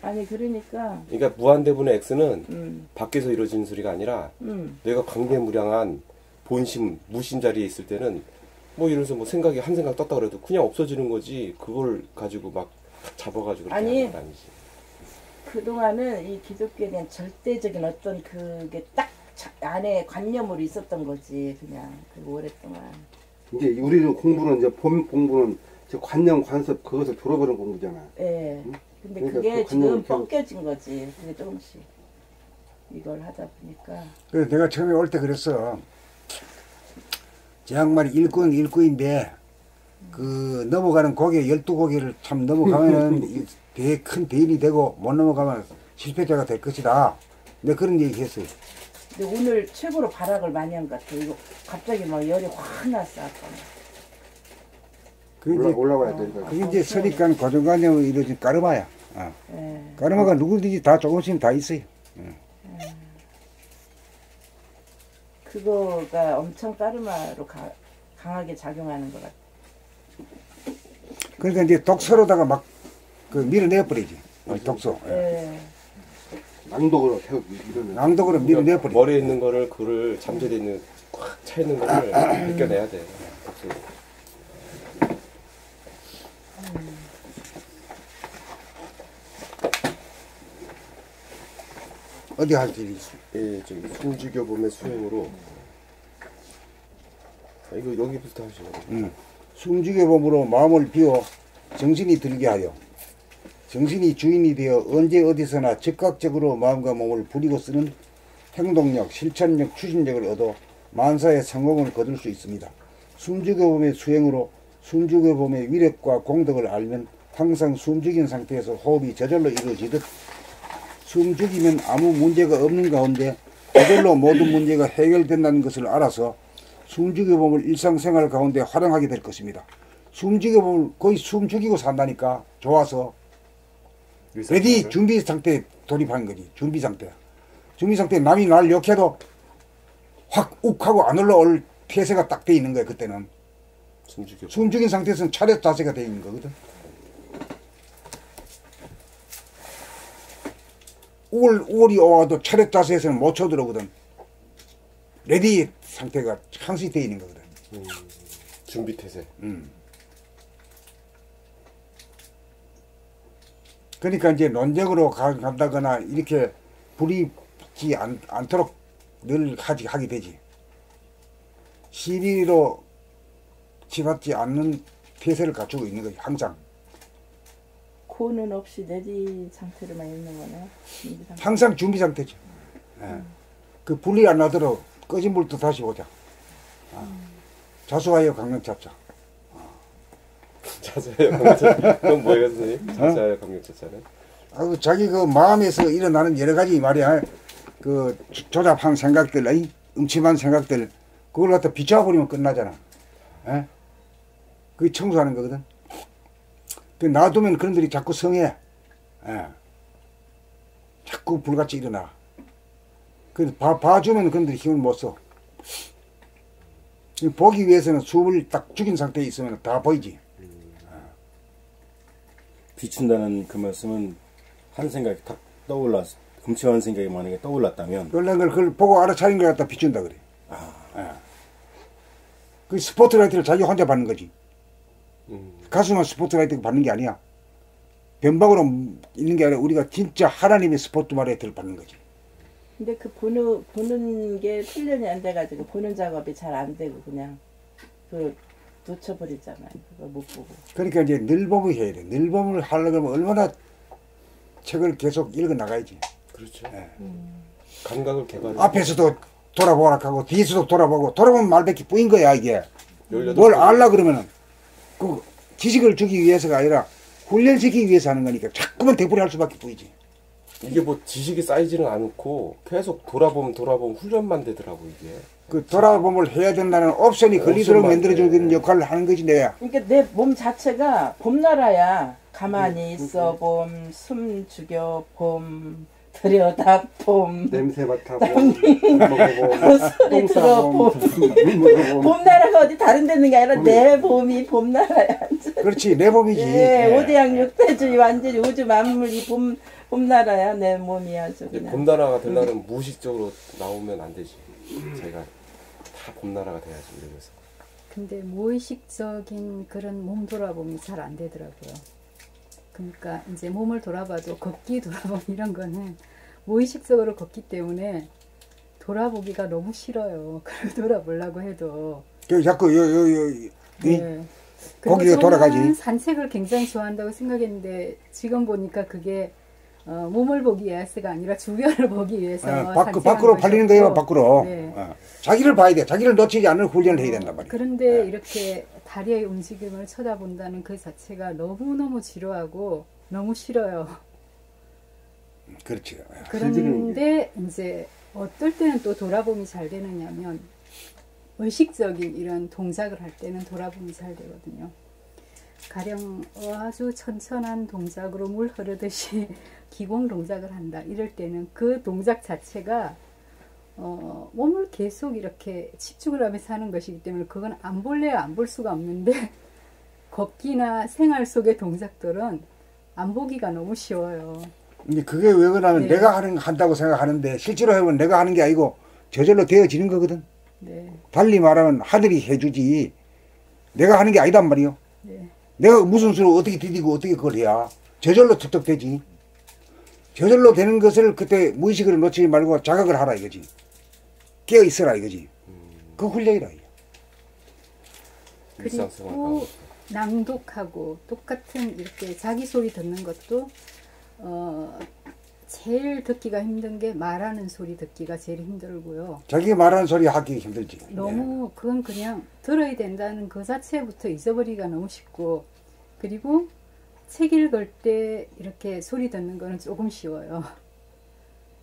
아니 그러니까 그러니까 무한대분의 X는 음, 밖에서 이루어지는 소리가 아니라 내가 광대무량한 본심, 무심 자리에 있을 때는 뭐 이러면서 뭐 생각이 한 생각 떴다 그래도 그냥 없어지는 거지 그걸 가지고 막 잡아가지고 그렇게 아니, 하는 건 아니지. 그동안은 이 기독교에 대한 절대적인 어떤 그게 딱 안에 관념으로 있었던 거지 그냥 그 오랫동안. 이제 우리는 공부는 이제 본 공부는 이제 관념 관습 그것을 졸업하는 공부잖아. 예. 근데 그러니까 그게 그 지금 관념이 계속- 벗겨진 거지. 그게 조금씩 이걸 하다 보니까. 그래서 내가 처음에 올 때 그랬어. 제 양말이 일꾼인데 그 넘어가는 고개 12고개를 참 넘어가면은 되게 큰 대인이 되고 못 넘어가면 실패자가 될 것이다. 내가 그런 얘기 했어요. 근데 오늘 최고로 발악을 많이 한 것 같아. 이거 갑자기 막 열이 확 났어 아까. 그게 이제, 올라와야 되니까. 그게 이제 선입관 고정관념으로 이루어진 까르마야. 예. 까르마가 누구든지 다 조금씩 다 있어요. 그거가 엄청 까르마로 강하게 작용하는 것 같아. 그러니까 이제 독서로다가 막 그 밀어내 버리지. 독서. 예. 낭독으로 계속 이러는. 낭독으로 밀어내 버리지. 머리에 있는 거를 글을 잠재돼 있는 꽉 차 있는 거를 벗겨내야 돼. 독서. 어디 할 일이 있어. 예, 저기 송주교 봄의 수행으로 이거 여기부터 하시는 거예요. 숨죽여 몸으로 마음을 비워 정신이 들게 하여 정신이 주인이 되어 언제 어디서나 즉각적으로 마음과 몸을 부리고 쓰는 행동력, 실천력, 추진력을 얻어 만사의 성공을 거둘 수 있습니다. 숨죽여 몸의 수행으로 숨죽여 몸의 위력과 공덕을 알면 항상 숨죽인 상태에서 호흡이 저절로 이루어지듯 숨죽이면 아무 문제가 없는 가운데 저절로 모든 문제가 해결된다는 것을 알아서 숨죽여 몸을 일상생활 가운데 활용하게 될 것입니다. 숨죽여 몸을 거의 숨죽이고 산다니까. 좋아서 레디 준비 상태에 돌입한 거지. 준비 상태. 준비 상태에 남이 날 욕해도 확 욱하고 안 올라올 태세가 딱 돼 있는 거야. 그때는 숨죽여. 숨죽인 상태에서는 차렷 자세가 돼 있는 거거든. 우월이 와도 차렷 자세에서는 못 쳐들어오거든. 레디 상태가 항시 돼 있는 거거든. 준비 태세. 그러니까 이제 논쟁으로 간다거나 이렇게 부리지 않도록 늘 하게 되지. 시비로 치받지 않는 태세를 갖추고 있는 거지, 항상. 고는 없이 내리 상태로만 있는 거네. 준비 상태. 항상 준비 상태죠. 예. 그 분리 안 나도록 꺼진 불도 다시 보자. 자수하여 강령 찾자. 자자요 강력차. 그건 뭐예요, 선생님? 자자요 강력차차는? 자기 그 마음에서 일어나는 여러 가지 말이야. 그 조잡한 생각들, 음침한 생각들, 그걸 갖다 비춰버리면 끝나잖아. 예? 그게 청소하는 거거든. 그 놔두면 그런들이 자꾸 성해. 예. 자꾸 불같이 일어나. 그 봐주면 그런들이 힘을 못 써. 보기 위해서는 숨을 딱 죽인 상태에 있으면 다 보이지. 비춘다는 그 말씀은 한 생각이 딱 음침한 생각이 만약에 떠올랐다면 원래 그걸 보고 알아차린 걸 갖다 비춘다 그래. 그 스포트라이트를 자기 혼자 받는 거지. 가수만 스포트라이트 받는 게 아니야. 변방으로 있는 게 아니라 우리가 진짜 하나님의 스포트라이트를 받는 거지. 근데 그 보는 게 훈련이 안 돼가지고 보는 작업이 잘 안 되고 그냥 그 놓쳐버리잖아요. 그걸 못 보고. 그러니까 이제 늘봄을 해야 돼. 늘봄을 하려면 얼마나 책을 계속 읽어 나가야지. 그렇죠. 예. 감각을 개발. 앞에서도 돌아보라 하고 뒤에서도 돌아보면 말밖에 뿌인 거야 이게. 18 뭘 알라 그러면은 그 지식을 주기 위해서가 아니라 훈련시키기 위해서 하는 거니까 자꾸만 되풀이할 수밖에 보이지. 이게 뭐 지식이 쌓이지는 않고 계속 돌아보면 훈련만 되더라고 이게. 그 돌아봄을 해야 된다는 옵션이 걸리도록 만들어주는 역할을 하는 거지 내가. 그러니까 내 몸 자체가 봄나라야. 가만히 있어 봄, 숨 죽여 봄, 들여다봄 냄새 맡아봄, 먹어봄, 소리 똥 들어봄. 싸봄, 물 먹어봄. 봄나라가 어디 다른 데는 게 아니라 내 봄이 봄나라야. 그렇지 내 봄이지. 예, 예. 오대양 육대주의 완전히 우주 만물이 봄나라야. 내 몸이 아주 이제 그냥. 봄나라가 되려면 무의식적으로 나오면 안 되지. 자기가 다 봄나라가 돼야지 이러면서. 근데 무의식적인 그런 몸 돌아봄이 잘 안 되더라고요. 그러니까 이제 몸을 돌아봐도 걷기 돌아봄 이런 거는 무의식적으로 걷기 때문에 돌아보기가 너무 싫어요. 그리고 돌아보려고 해도. 그 자꾸 요 네. 거기에 돌아가지. 저는 산책을 굉장히 좋아한다고 생각했는데 지금 보니까 그게 몸을 보기 위해서가 아니라 주변을 보기 위해서 밖으로 팔리는 거예요. 밖으로. 네. 자기를 봐야 돼. 자기를 놓치지 않을 훈련을 해야 된단 말이야. 그런데 이렇게 다리의 움직임을 쳐다본다는 그 자체가 너무너무 지루하고 너무 싫어요. 그렇죠. 그런데 이제 어떨 때는 또 돌아봄이 잘 되느냐면 의식적인 이런 동작을 할 때는 돌아봄이 잘 되거든요. 가령 아주 천천한 동작으로 물 흐르듯이 기공 동작을 한다. 이럴 때는 그 동작 자체가 몸을 계속 이렇게 집중을 하면서 하는 것이기 때문에 그건 안 볼래야 안 볼 수가 없는데 걷기나 생활 속의 동작들은 안 보기가 너무 쉬워요. 이제 그게 왜 그러냐면 네. 내가 한다고 생각하는데 실제로 해보면 내가 하는 게 아니고 저절로 되어지는 거거든. 네, 달리 말하면 하늘이 해주지 내가 하는 게 아니단 말이요. 네, 내가 무슨 수로 어떻게 디디고 어떻게 그걸 해야 저절로 툭툭 되지. 저절로 되는 것을 그때 무의식으로 놓치지 말고 자각을 하라 이거지. 깨어 있어라 이거지. 그 훈련이라 이거. 일상생활 그리고 낭독하고 똑같은 이렇게 자기 소리 듣는 것도 제일 듣기가 힘든 게 말하는 소리 듣기가 제일 힘들고요. 자기 말하는 소리 하기 힘들지. 너무 그건 그냥 들어야 된다는 그 자체부터 잊어버리기가 너무 쉽고, 그리고 책 읽을 때 이렇게 소리 듣는 거는 조금 쉬워요.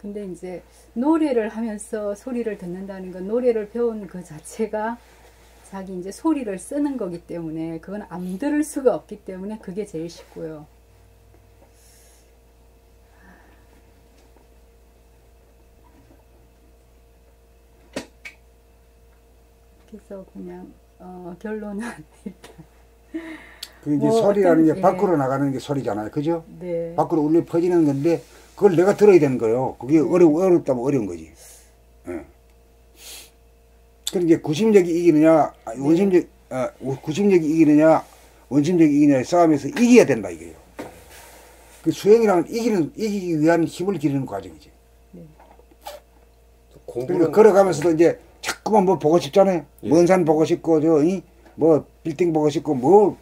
근데 이제 노래를 하면서 소리를 듣는다는 건 노래를 배운 그 자체가 자기 이제 소리를 쓰는 거기 때문에 그건 안 들을 수가 없기 때문에 그게 제일 쉽고요. 그래서 그냥 결론은 일단 그 이제 뭐 소리라는 게 어떤- 밖으로 예. 나가는 게 소리잖아요. 그죠? 네. 밖으로 울려 퍼지는 건데 그걸 내가 들어야 되는 거예요. 그게 어렵다면 어려운 거지. 예. 그러니까 구심력이 이기느냐, 구심력이 이기느냐, 원심력이 이기느냐의 싸움에서 이겨야 된다 이거예요. 그 수행이라는 이기기 위한 힘을 기르는 과정이지. 공부는 그러니까 걸어가면서도 이제 자꾸만 뭐 보고 싶잖아요. 예. 먼 산 보고 싶고 뭐 빌딩 보고 싶고 뭐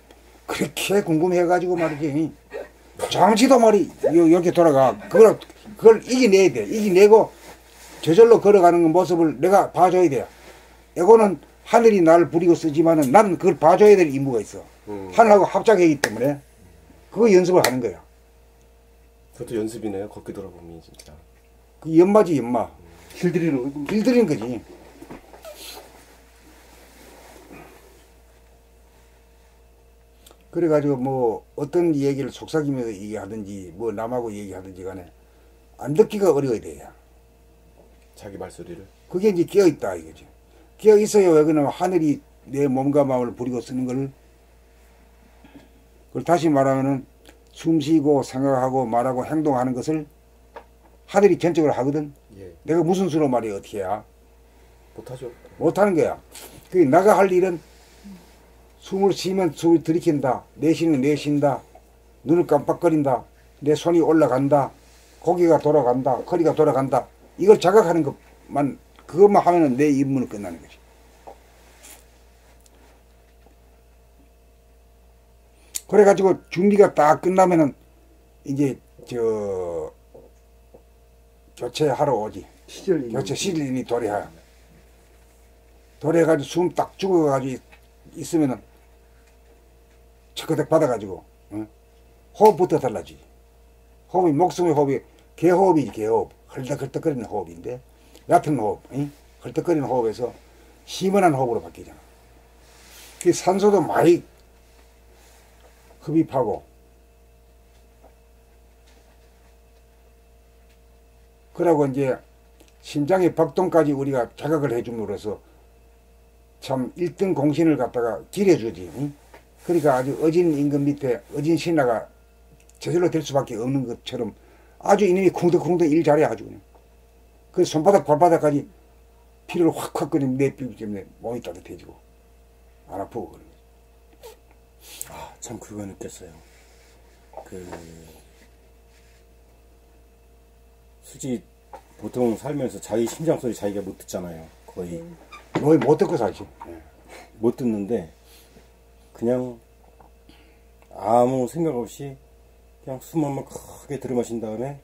그렇게 궁금해가지고 말이지. 잠시도 말이 이렇게 돌아가. 그걸 이겨내야 돼. 이겨내고 저절로 걸어가는 그 모습을 내가 봐줘야 돼. 이거는 하늘이 나를 부리고 쓰지만은 난 그걸 봐줘야 될 임무가 있어. 하늘하고 합작이기 때문에 그거 연습을 하는 거야. 그것도 연습이네요. 걷기 돌아보면 진짜. 그 연마지 연마. 길들이는 거지. 길들인 거지. 그래가지고 뭐 어떤 얘기를 속삭이면서 얘기하든지 뭐 남하고 얘기하든지 간에 안 듣기가 어려워야 돼요. 자기 말소리를. 그게 이제 깨어있다 이거지. 깨어있어야 왜 그러냐면 하늘이 내 몸과 마음을 부리고 쓰는 걸 그걸 다시 말하면은 숨 쉬고 생각하고 말하고 행동하는 것을 하늘이 전적으로 하거든. 예. 내가 무슨 수로 말이 어떻게 해야? 못하죠. 못하는 거야. 그 내가 할 일은 숨을 쉬면 숨을 들이킨다. 내쉬는 내쉰다. 눈을 깜빡거린다. 내 손이 올라간다. 고개가 돌아간다. 허리가 돌아간다. 이걸 자각하는 것만 그것만 하면은 내 임무는 끝나는 거지. 그래가지고 준비가 딱 끝나면은 이제 교체하러 오지. 시절 교체 시즌이 도래해. 도래해가지고 숨 딱 죽어가지고 있으면은 척거덕 받아가지고 호흡부터 달라지. 호흡이 목숨의 호흡이 개호흡이지 개호흡. 헐떡헐떡거리는 호흡인데 얕은 호흡, 헐떡거리는 호흡에서 시원한 호흡으로 바뀌잖아. 그 산소도 많이 흡입하고 그러고 이제 심장의 박동까지 우리가 자각을 해줌으로써 참 1등 공신을 갖다가 기려주지. 응? 그러니까 아주 어진 임금 밑에 어진 신하가 저절로 될 수밖에 없는 것처럼 아주 이놈이 쿵덕쿵덕 일 잘해 아주 그냥. 그 손바닥 발바닥까지 피를 확확 끓이면 내 피부 때문에 몸이 따뜻해지고 안 아프고 그런 거지. 아, 참 그거 느꼈어요. 솔직히 보통 살면서 자기 심장 소리 자기가 못 듣잖아요. 거의 뭐못 듣고 살지. 예. 못 듣는데 그냥 아무 생각 없이 그냥 숨 한번 크게 들이마신 다음에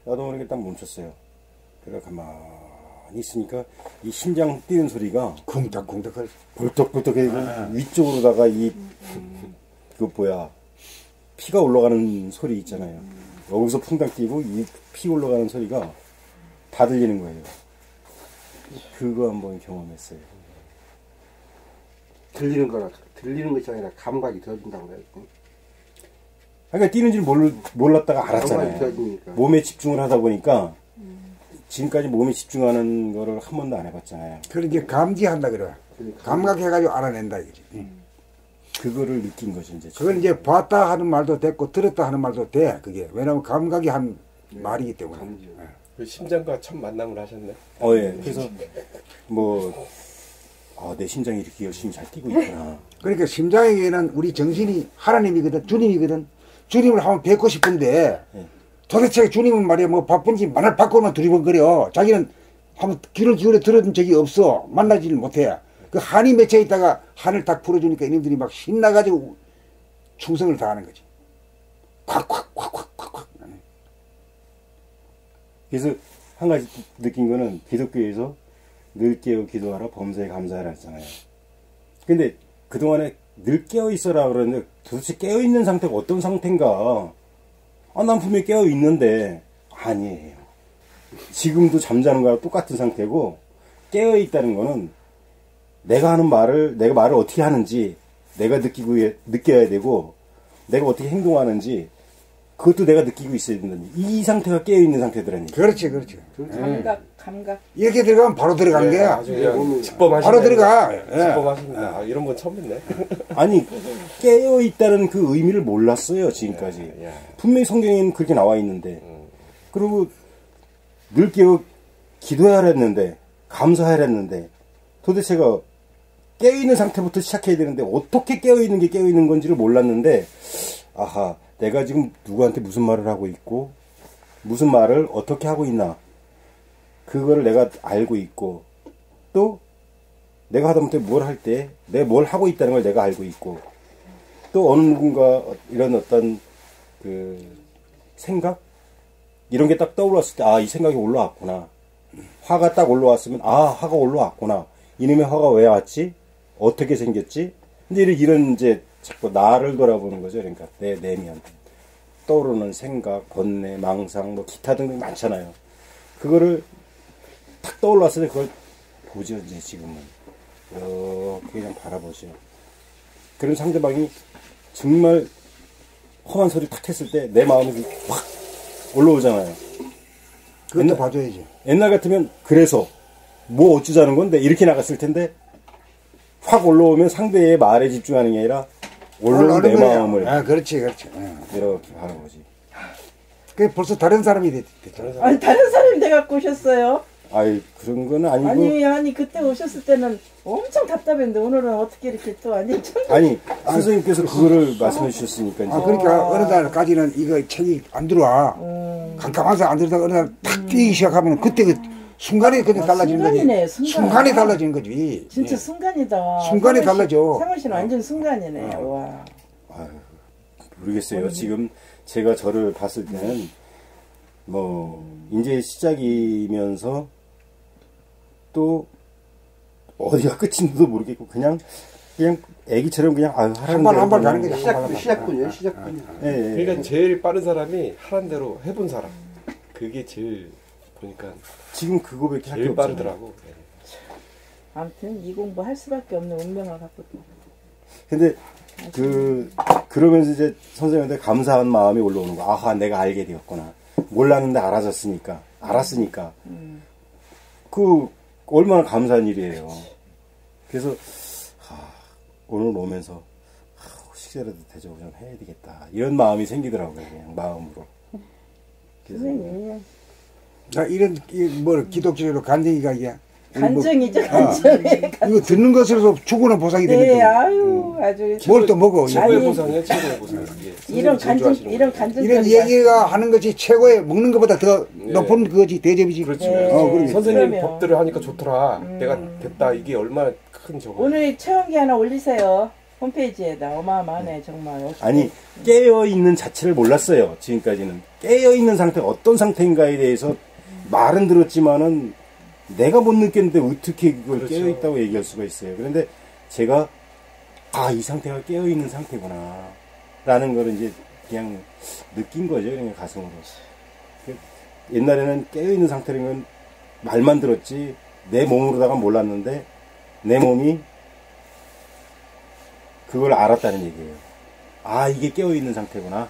나도 모르게 딱 멈췄어요. 그래가 가만히 있으니까 이 심장 뛰는 소리가 쿵덕쿵덕 할 벌떡벌떡해지고 위쪽으로다가 그 뭐야 피가 올라가는 소리 있잖아요. 여기서 풍당 뛰고 이 피 올라가는 소리가 다 들리는 거예요. 그거 한번 경험했어요. 들리는 것이 아니라 감각이 되어진다고 그래요. 그러니까 뛰는 줄 몰랐다가 감각이 알았잖아요. 되어지니까. 몸에 집중을 하다 보니까 지금까지 몸에 집중하는 거를 한 번도 안 해봤잖아요. 그걸 이제 감지한다 그래. 그러니까. 감각해가지고 알아낸다 이거지. 그거를 느낀 거죠 이제. 그건 이제 봤다 하는 말도 됐고 들었다 하는 말도 돼. 그게 왜냐하면 감각이 한 말이기 때문에. 감지요. 그 심장과 첫 만남을 하셨네. 예. 그래서 내 심장이 이렇게 열심히 잘 뛰고 있구나. 그러니까 심장에게는 우리 정신이 하나님이거든, 주님이거든. 주님을 한번 뵙고 싶은데 도대체 주님은 말이야 뭐 바쁜지 만날 밖으로만 두리번거려. 자기는 한번 귀를 기울여 들어준 적이 없어. 만나지를 못해. 그 한이 맺혀 있다가 한을 딱 풀어주니까 이놈들이 막 신나가지고 충성을 다하는 거지. 콱콱콱콱콱콱. 그래서 한 가지 느낀 거는 기독교에서 늘 깨어 기도하라 범사에 감사하라 했잖아요. 근데 그동안에 늘 깨어 있어라 그러는데 도대체 깨어 있는 상태가 어떤 상태인가? 난 분명히 깨어 있는데 아니에요. 지금도 잠자는 거랑 똑같은 상태고 깨어 있다는 거는 내가 말을 어떻게 하는지 내가 느껴야 되고 내가 어떻게 행동하는지 그것도 내가 느끼고 있어야 된다니. 이 상태가 깨어있는 상태더라니. 그렇지, 그렇지. 감각. 이렇게 들어가면 바로 들어가는 거야. 아주 그냥 직범하시네. 바로 들어가. 예. 직범하십니다. 아, 이런 건 처음 뵙네. 아니, 깨어있다는 그 의미를 몰랐어요, 지금까지. 야. 분명히 성경에는 그렇게 나와 있는데. 그리고 늘 깨어 기도해야 했는데, 감사해야 했는데, 도대체가 깨어있는 상태부터 시작해야 되는데, 어떻게 깨어있는 게 깨어있는 건지를 몰랐는데, 아하, 내가 지금 누구한테 무슨 말을 하고 있고 무슨 말을 어떻게 하고 있나 그거를 내가 알고 있고 또 내가 하다못해 뭘 할 때 내가 뭘 하고 있다는 걸 내가 알고 있고 또 어느 누군가 이런 어떤 그 생각 이런 게 딱 떠올랐을 때 이 생각이 올라왔구나. 화가 딱 올라왔으면 화가 올라왔구나. 이놈의 화가 왜 왔지? 어떻게 생겼지? 근데 이런 이제 자꾸 나를 돌아보는 거죠. 그러니까 내 내면 떠오르는 생각, 번뇌, 망상, 뭐 기타 등등 많잖아요. 그거를 탁 떠올랐을 때 그걸 보죠. 이제 지금은 이렇게 그냥 바라보죠. 그런 상대방이 정말 험한 소리 탁 했을 때 내 마음이 확 올라오잖아요. 그것도 봐줘야지. 옛날 같으면 그래서 뭐 어쩌자는 건데 이렇게 나갔을 텐데 확 올라오면 상대의 말에 집중하는 게 아니라 올라온 내 마음을 그렇지. 이렇게 바라보지. 그게 벌써 다른 사람이 됐잖아. 아니 다른 사람이 돼갖고 오셨어요? 그런 건 아니고. 아니 그때 오셨을 때는 엄청 답답했는데 오늘은 어떻게 이렇게 또 선생님께서 그거를 말씀해 주셨으니까 이제. 그러니까 어느 날까지는 이거 책이 안 들어와. 깜깜해서 안 들어다가 어느 날 탁 뛰기 시작하면 그때 그 순간에 그냥 달라지는 순간이네, 거지. 순간에 달라지는 거지. 진짜 순간이다. 순간에 달라져. 상원 씨는 완전 순간이네. 와. 모르겠어요. 지금 제가 저를 봤을 때는 이제 시작이면서 또 어디가 끝인지도 모르겠고 그냥 애기처럼 그냥 한 발 한 발 가는 거지. 시작뿐이에요. 예. 그러니까 제일 빠른 사람이 하란 대로 해본 사람. 그게 제일 보니까 지금 그거밖에 할 게 제일 없잖아요. 빠르더라고. 아무튼 이 공부 할 수밖에 없는 운명을 갖고 있다. 근데 그러면서 이제 선생님한테 감사한 마음이 올라오는 거. 내가 알게 되었구나. 몰랐는데 알아졌으니까. 알았으니까. 그 얼마나 감사한 일이에요. 그래서 오늘 오면서 식사라도 대접을 좀 해야 되겠다 이런 마음이 생기더라고요. 그냥 마음으로. 그래서 선생님 자, 이런 뭐 기독교로 간증이가 이게 간증이죠 간증. 이거 듣는 것으로서 죽어는 보상이 되는 네, 거예요. 아유 아주 뭘 또 먹어? 최고의 아니, 보상이에요, 최고의 보상. 이게 이런 선생님 간증 제일 이런 좋아하시는 간증 이런 얘기가 하는 것이 최고의 먹는 것보다 더 네. 높은 그거지 대접이지. 그렇지. 네. 그러게. 선생님 그러면. 법대로 하니까 좋더라. 내가 됐다. 이게 얼마나 큰 저거. 오늘 체험기 하나 올리세요 홈페이지에다. 어마어마하네 정말. 어떻게. 아니 깨어 있는 자체를 몰랐어요. 지금까지는 깨어 있는 상태가 어떤 상태인가에 대해서 말은 들었지만은 내가 못 느꼈는데 어떻게 그걸 그렇죠. 깨어 있다고 얘기할 수가 있어요. 그런데 제가 이 상태가 깨어 있는 상태구나라는 거를 이제 그냥 느낀 거죠. 그냥 가슴으로. 옛날에는 깨어 있는 상태라는 건 말만 들었지 내 몸으로다가 몰랐는데 내 몸이 그걸 알았다는 얘기예요. 이게 깨어 있는 상태구나.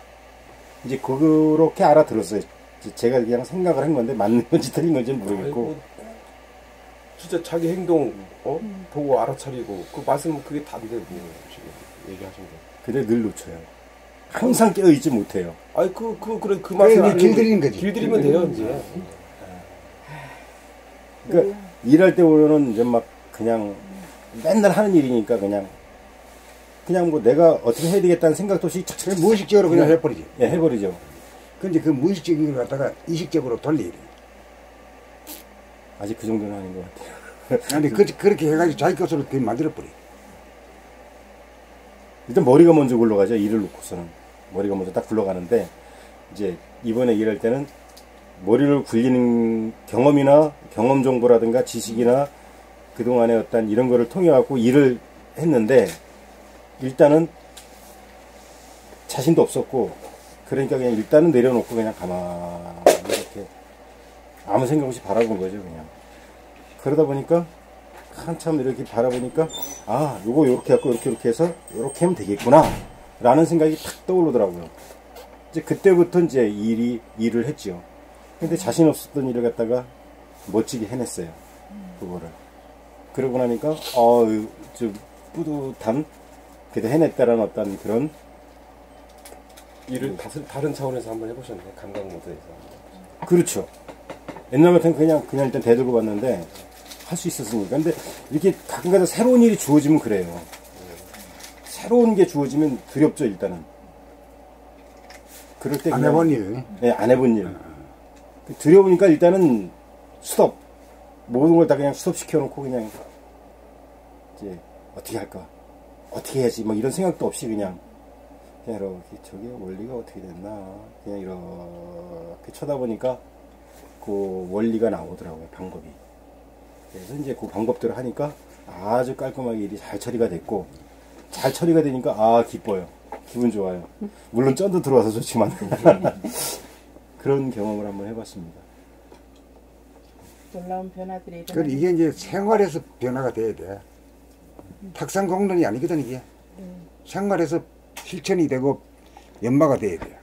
이제 그렇게 알아들었어요. 제가 그냥 생각을 한 건데 맞는 건지 틀린 건지 모르겠고. 아이고, 진짜 자기 행동 보고 알아차리고 그 말씀 그게 다인데 뭐 지금 얘기하신 거. 근데 늘 놓쳐요. 항상 깨어 있지 못해요. 아니 그 그래, 말씀 이제 길들이는 거지. 길들이면 돼요 이제. 그러니까 일할 때 보면은 이제 막 그냥 맨날 하는 일이니까 그냥 뭐 내가 어떻게 해야 되겠다는 생각도 없이 그래, 무의식적으로 그냥 해버리지. 예, 해버리죠. 근데 그 무의식적인 걸 갖다가 의식적으로 돌려야 돼. 아직 그 정도는 아닌 것 같아요. 아니 그렇게 해가지고 자기 것으로 그렇게 만들어버려. 일단 머리가 먼저 굴러가죠. 일을 놓고서는 머리가 먼저 딱 굴러가는데 이제 이번에 일할 때는 머리를 굴리는 경험이나 경험 정보라든가 지식이나 그동안의 어떤 이런 거를 통해 갖고 일을 했는데 일단은 자신도 없었고 그러니까 그냥 일단은 내려놓고 그냥 가만히 이렇게 아무 생각 없이 바라본 거죠. 그냥 그러다 보니까 한참 이렇게 바라보니까 요거 요렇게 갖고 이렇게 해서 요렇게 하면 되겠구나 라는 생각이 탁 떠오르더라고요. 이제 그때부터 이제 일을 했죠. 근데 자신 없었던 일을 갖다가 멋지게 해냈어요. 그거를. 그러고 나니까 좀 뿌듯한 그래도 해냈다라는 어떤 그런 일을 다른 차원에서 한번 해보셨네. 감각 모드에서. 그렇죠. 옛날 같으면 그냥 일단 대들고 봤는데 할 수 있었으니까. 근데 이렇게 가끔가다 새로운 일이 주어지면 그래요. 새로운 게 주어지면 두렵죠 일단은. 그럴 때 안 그냥- 해본 일. 네, 안 해본 일. 두려우니까 일단은 스톱. 모든 걸 다 그냥 스톱 시켜놓고 그냥 이제 어떻게 할까? 어떻게 해야지? 뭐 이런 생각도 없이 그냥 이렇게 저게 원리가 어떻게 됐나? 그냥 이렇게 쳐다보니까 그 원리가 나오더라고요. 방법이. 그래서 이제 그 방법대로 하니까 아주 깔끔하게 일이 잘 처리가 됐고 잘 처리가 되니까 기뻐요. 기분 좋아요. 물론 쩐도 들어와서 좋지만 그런 경험을 한번 해봤습니다. 놀라운 변화들이 그래, 이게 이제 생활에서 변화가 돼야 돼. 탁상 공론이 아니거든 이게. 생활에서 실천이 되고 연마가 돼야 돼.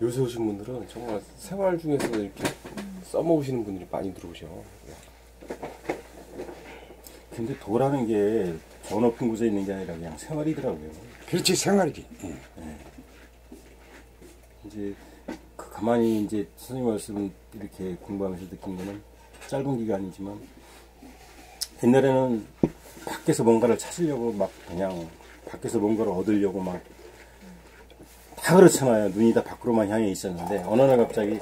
요새 오신 분들은 정말 생활 중에서 이렇게 써먹으시는 분들이 많이 들어오셔. 근데 도라는 게 저 높은 곳에 있는 게 아니라 그냥 생활이더라고요. 그렇지, 생활이지. 이제 가만히 이제 선생님 말씀 이렇게 공부하면서 느낀 거는 짧은 기간이지만 옛날에는 밖에서 뭔가를 찾으려고 막 그냥 밖에서 뭔가를 얻으려고 막 다 그렇잖아요. 눈이 다 밖으로만 향해 있었는데 어느 날 갑자기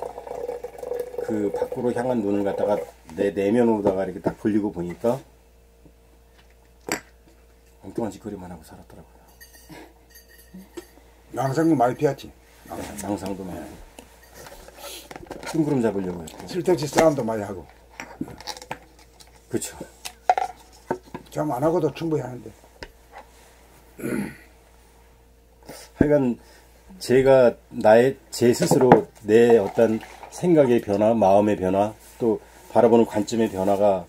그 밖으로 향한 눈을 갖다가 내 내면으로다가 이렇게 딱 돌리고 보니까 엉뚱한 짓거리만 하고 살았더라고요. 망상도 많이 피웠지. 망상도 많이 하고 뜬구름 잡으려고 했고 쓸데없이 싸움도 많이 하고. 그렇죠. 잠 안 하고도 충분히 하는데. 하여간 제가 제 스스로 내 어떤 생각의 변화, 마음의 변화, 또 바라보는 관점의 변화가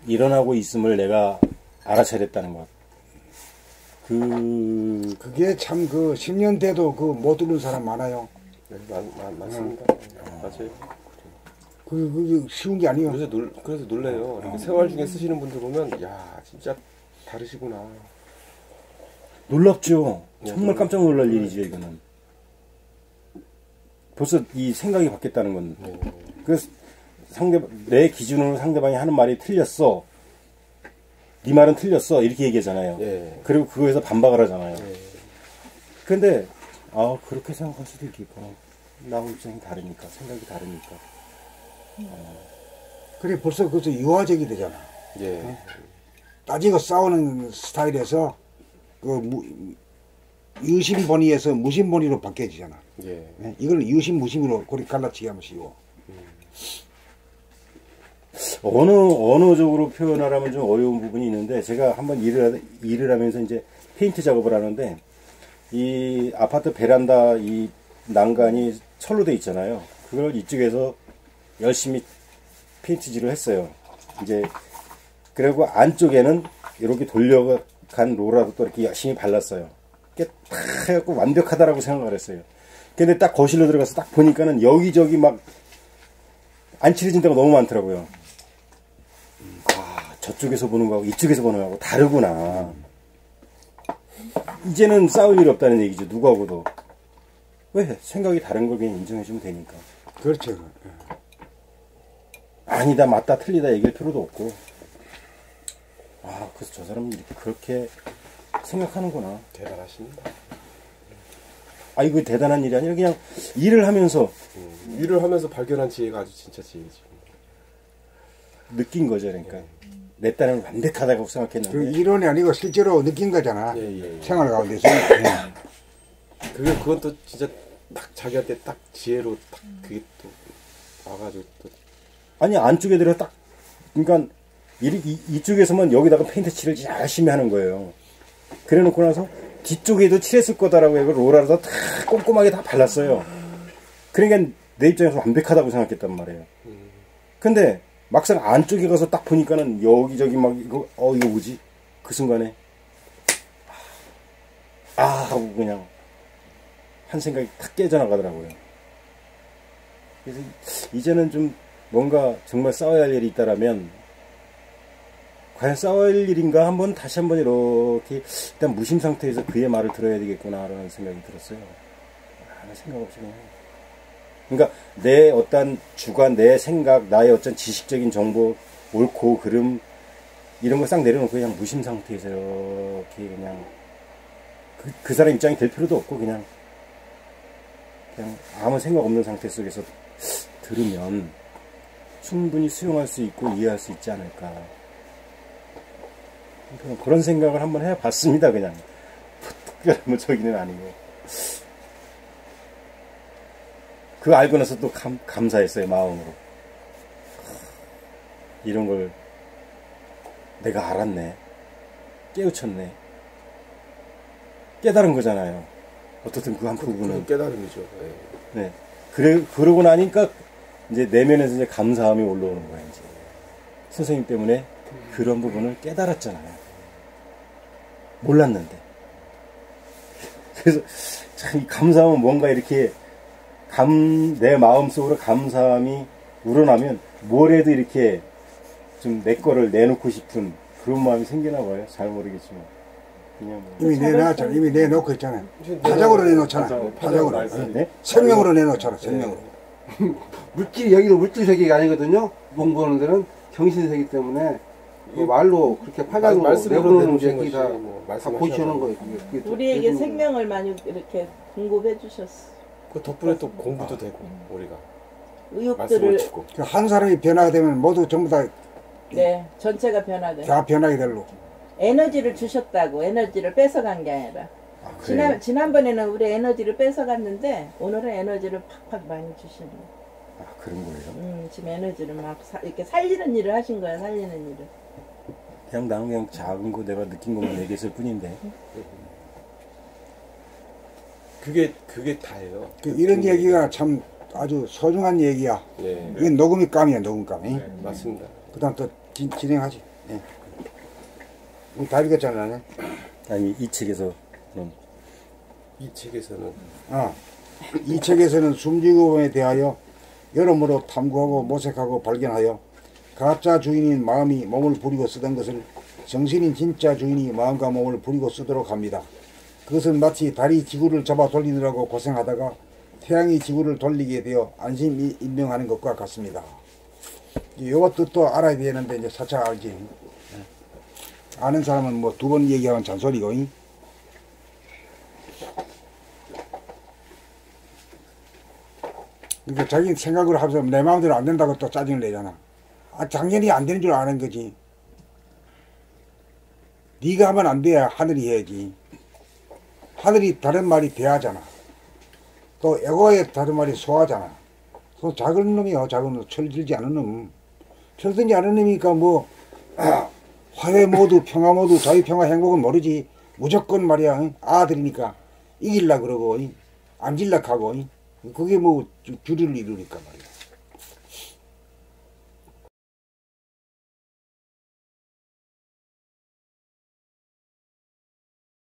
일어나고 있음을 내가 알아차렸다는 것. 그게 참 그 10년 돼도 그 못 듣는 사람 많아요. 네, 맞습니다. 맞아요. 그 쉬운 게 아니에요. 그래서 놀래요. 이렇게 생활 중에 쓰시는 분들 보면, 야, 진짜 다르시구나. 놀랍죠. 정말 깜짝 놀랄 일이죠, 이거는. 벌써 이 생각이 바뀌었다는 건. 그래서 내 기준으로 상대방이 하는 말이 틀렸어. 네 말은 틀렸어. 이렇게 얘기하잖아요. 예. 그리고 그거에서 반박을 하잖아요. 예. 근데, 그렇게 생각할 수도 있겠구나. 나하고 입장이 다르니까, 생각이 다르니까. 그래 벌써 그것도 유화적이 되잖아. 예. 따지고 싸우는 스타일에서 유심본의에서 무심본의로 바뀌어지잖아. 예. 예? 이걸 유심무심으로 고리 갈라치기 하면 쉬워. 언어적으로 표현하라면 좀 어려운 부분이 있는데, 제가 한번 일을 하면서 이제 페인트 작업을 하는데, 이 아파트 베란다 이 난간이 철로 돼 있잖아요. 그걸 이쪽에서 열심히 페인트질을 했어요. 이제, 그리고 안쪽에는 이렇게 돌려간 로라도 또 이렇게 열심히 발랐어요. 이게 딱 해갖고 완벽하다라고 생각을 했어요. 근데 딱 거실로 들어가서 딱 보니까는 여기저기 막 안 칠해진 데가 너무 많더라고요. 저쪽에서 보는 거하고 이쪽에서 보는 거하고 다르구나. 이제는 싸울 일이 없다는 얘기죠. 누구하고도. 왜? 생각이 다른 걸 그냥 인정해주면 되니까. 그렇죠. 아니다, 맞다, 틀리다 얘기할 필요도 없고. 그래서 저 사람은 이렇게 그렇게 생각하는구나. 대단하십니다. 이거 대단한 일이 아니라 그냥 일을 하면서 일을 하면서 발견한 지혜가 아주 진짜 지혜지. 느낀 거죠. 그러니까. 내 딴에는 완벽하다고 생각했는데. 그 이론이 아니고 실제로 느낀 거잖아. 예. 생활 가운데서. 예. 그건 또 진짜 딱 자기한테 딱 지혜로 딱 그게 또 와가지고 또. 아니, 안쪽에 들어 딱, 그러니까 이쪽에서만 여기다가 페인트 칠을 열심히 하는 거예요. 그래 놓고 나서 뒤쪽에도 칠했을 거다라고 해서 로라로 다 꼼꼼하게 다 발랐어요. 그러니까 내 입장에서 완벽하다고 생각했단 말이에요. 근데 막상 안쪽에 가서 딱 보니까는 여기저기 막 이거 뭐지? 그 순간에 하고 그냥 한 생각이 탁 깨져나가더라고요. 그래서 이제는 좀 뭔가 정말 싸워야 할 일이 있다라면 과연 싸워야 할 일인가 다시 한번 이렇게 일단 무심 상태에서 그의 말을 들어야 되겠구나라는 생각이 들었어요. 아무 생각 없이 그냥. 그러니까 내 어떤 주관, 내 생각, 나의 어떤 지식적인 정보, 옳고 그름 이런 거 싹 내려놓고 그냥 무심 상태에서 이렇게 그냥 그 사람 입장이 될 필요도 없고 그냥 아무 생각 없는 상태 속에서 들으면 충분히 수용할 수 있고 이해할 수 있지 않을까. 그런 생각을 한번 해봤습니다. 그냥 특별한 저기는 아니고. 그거 알고 나서 또 감사했어요. 마음으로. 이런 걸 내가 알았네. 깨우쳤네. 깨달은 거잖아요. 어떻든 그 한 부분은. 깨달음이죠. 네. 그러고 나니까 이제 내면에서 이제 감사함이 올라오는 거예요. 이제. 선생님 때문에 그런 부분을 깨달았잖아요. 몰랐는데. 그래서 참 이 감사함은 뭔가 이렇게 내 마음속으로 감사함이 우러나면 뭘 해도 이렇게 좀 내 거를 내놓고 싶은 그런 마음이 생기나 봐요. 잘 모르겠지만. 그냥 이미 내놨잖아. 이미 내놓고 있잖아. 파적으로 내놓잖아. 파적으로. 네? 생명으로 내놓잖아. 생명으로. 물질이 여기도 물질 세계가 아니거든요. 공부하는 데는 정신 세계 때문에 말로 그렇게 파장으로 말씀으로 내보내는 게 내놓으신 다, 것이 뭐 다 말씀하셔서. 보이시는 거예요. 그게 우리에게 내보내는 생명을 많이 이렇게 공급해 주셨어. 그 덕분에 또 공부도 되고 우리가 말씀을 의욕들을 듣고. 한 사람이 변화가 되면 모두 전부 다 전체가 변화돼. 변하게 될로. 에너지를 주셨다고 에너지를 뺏어간 게 아니라. 지난번에는 우리 에너지를 뺏어갔는데 오늘은 에너지를 팍팍 많이 주시는 거예요. 그런 거예요? 지금 에너지를 막 이렇게 살리는 일을 하신 거야. 살리는 일을. 그냥 나는 그냥 작은 거 내가 느낀 것만 얘기했을 뿐인데. 그게 다예요. 이런 얘기가 참 아주 소중한 얘기야. 예. 이건 녹음감이야, 녹음감이. 네, 맞습니다. 그 다음 또 진행하지. 예. 다 읽었잖아, 나는. 아니, 이 책에서는. 이 책에서는 이 책에서는 숨지고범에 대하여 여러모로 탐구하고 모색하고 발견하여 가짜 주인인 마음이 몸을 부리고 쓰던 것을 정신인 진짜 주인이 마음과 몸을 부리고 쓰도록 합니다. 그것은 마치 달이 지구를 잡아 돌리느라고 고생하다가 태양이 지구를 돌리게 되어 안심임명하는 것과 같습니다. 요거 뜻도 알아야 되는데 이제 차차 알지. 아는 사람은 뭐 2번 얘기하면 잔소리고. 그러니까 자기 생각으로 하면서 내 마음대로 안 된다고 또 짜증을 내잖아. 당연히 안 되는 줄 아는 거지. 네가 하면 안 돼. 하늘이 해야지. 하늘이 다른 말이 대하잖아. 또 에고의 다른 말이 소하잖아. 작은 놈이요. 작은 놈. 철들지 않은 놈. 철들지 않은 놈이니까 뭐 화해 모두 평화 모두 자유평화 행복은 모르지. 무조건 말이야. 아들이니까 이길라 그러고 안 질라 하고 그게 뭐 주를 이루니까 말이야.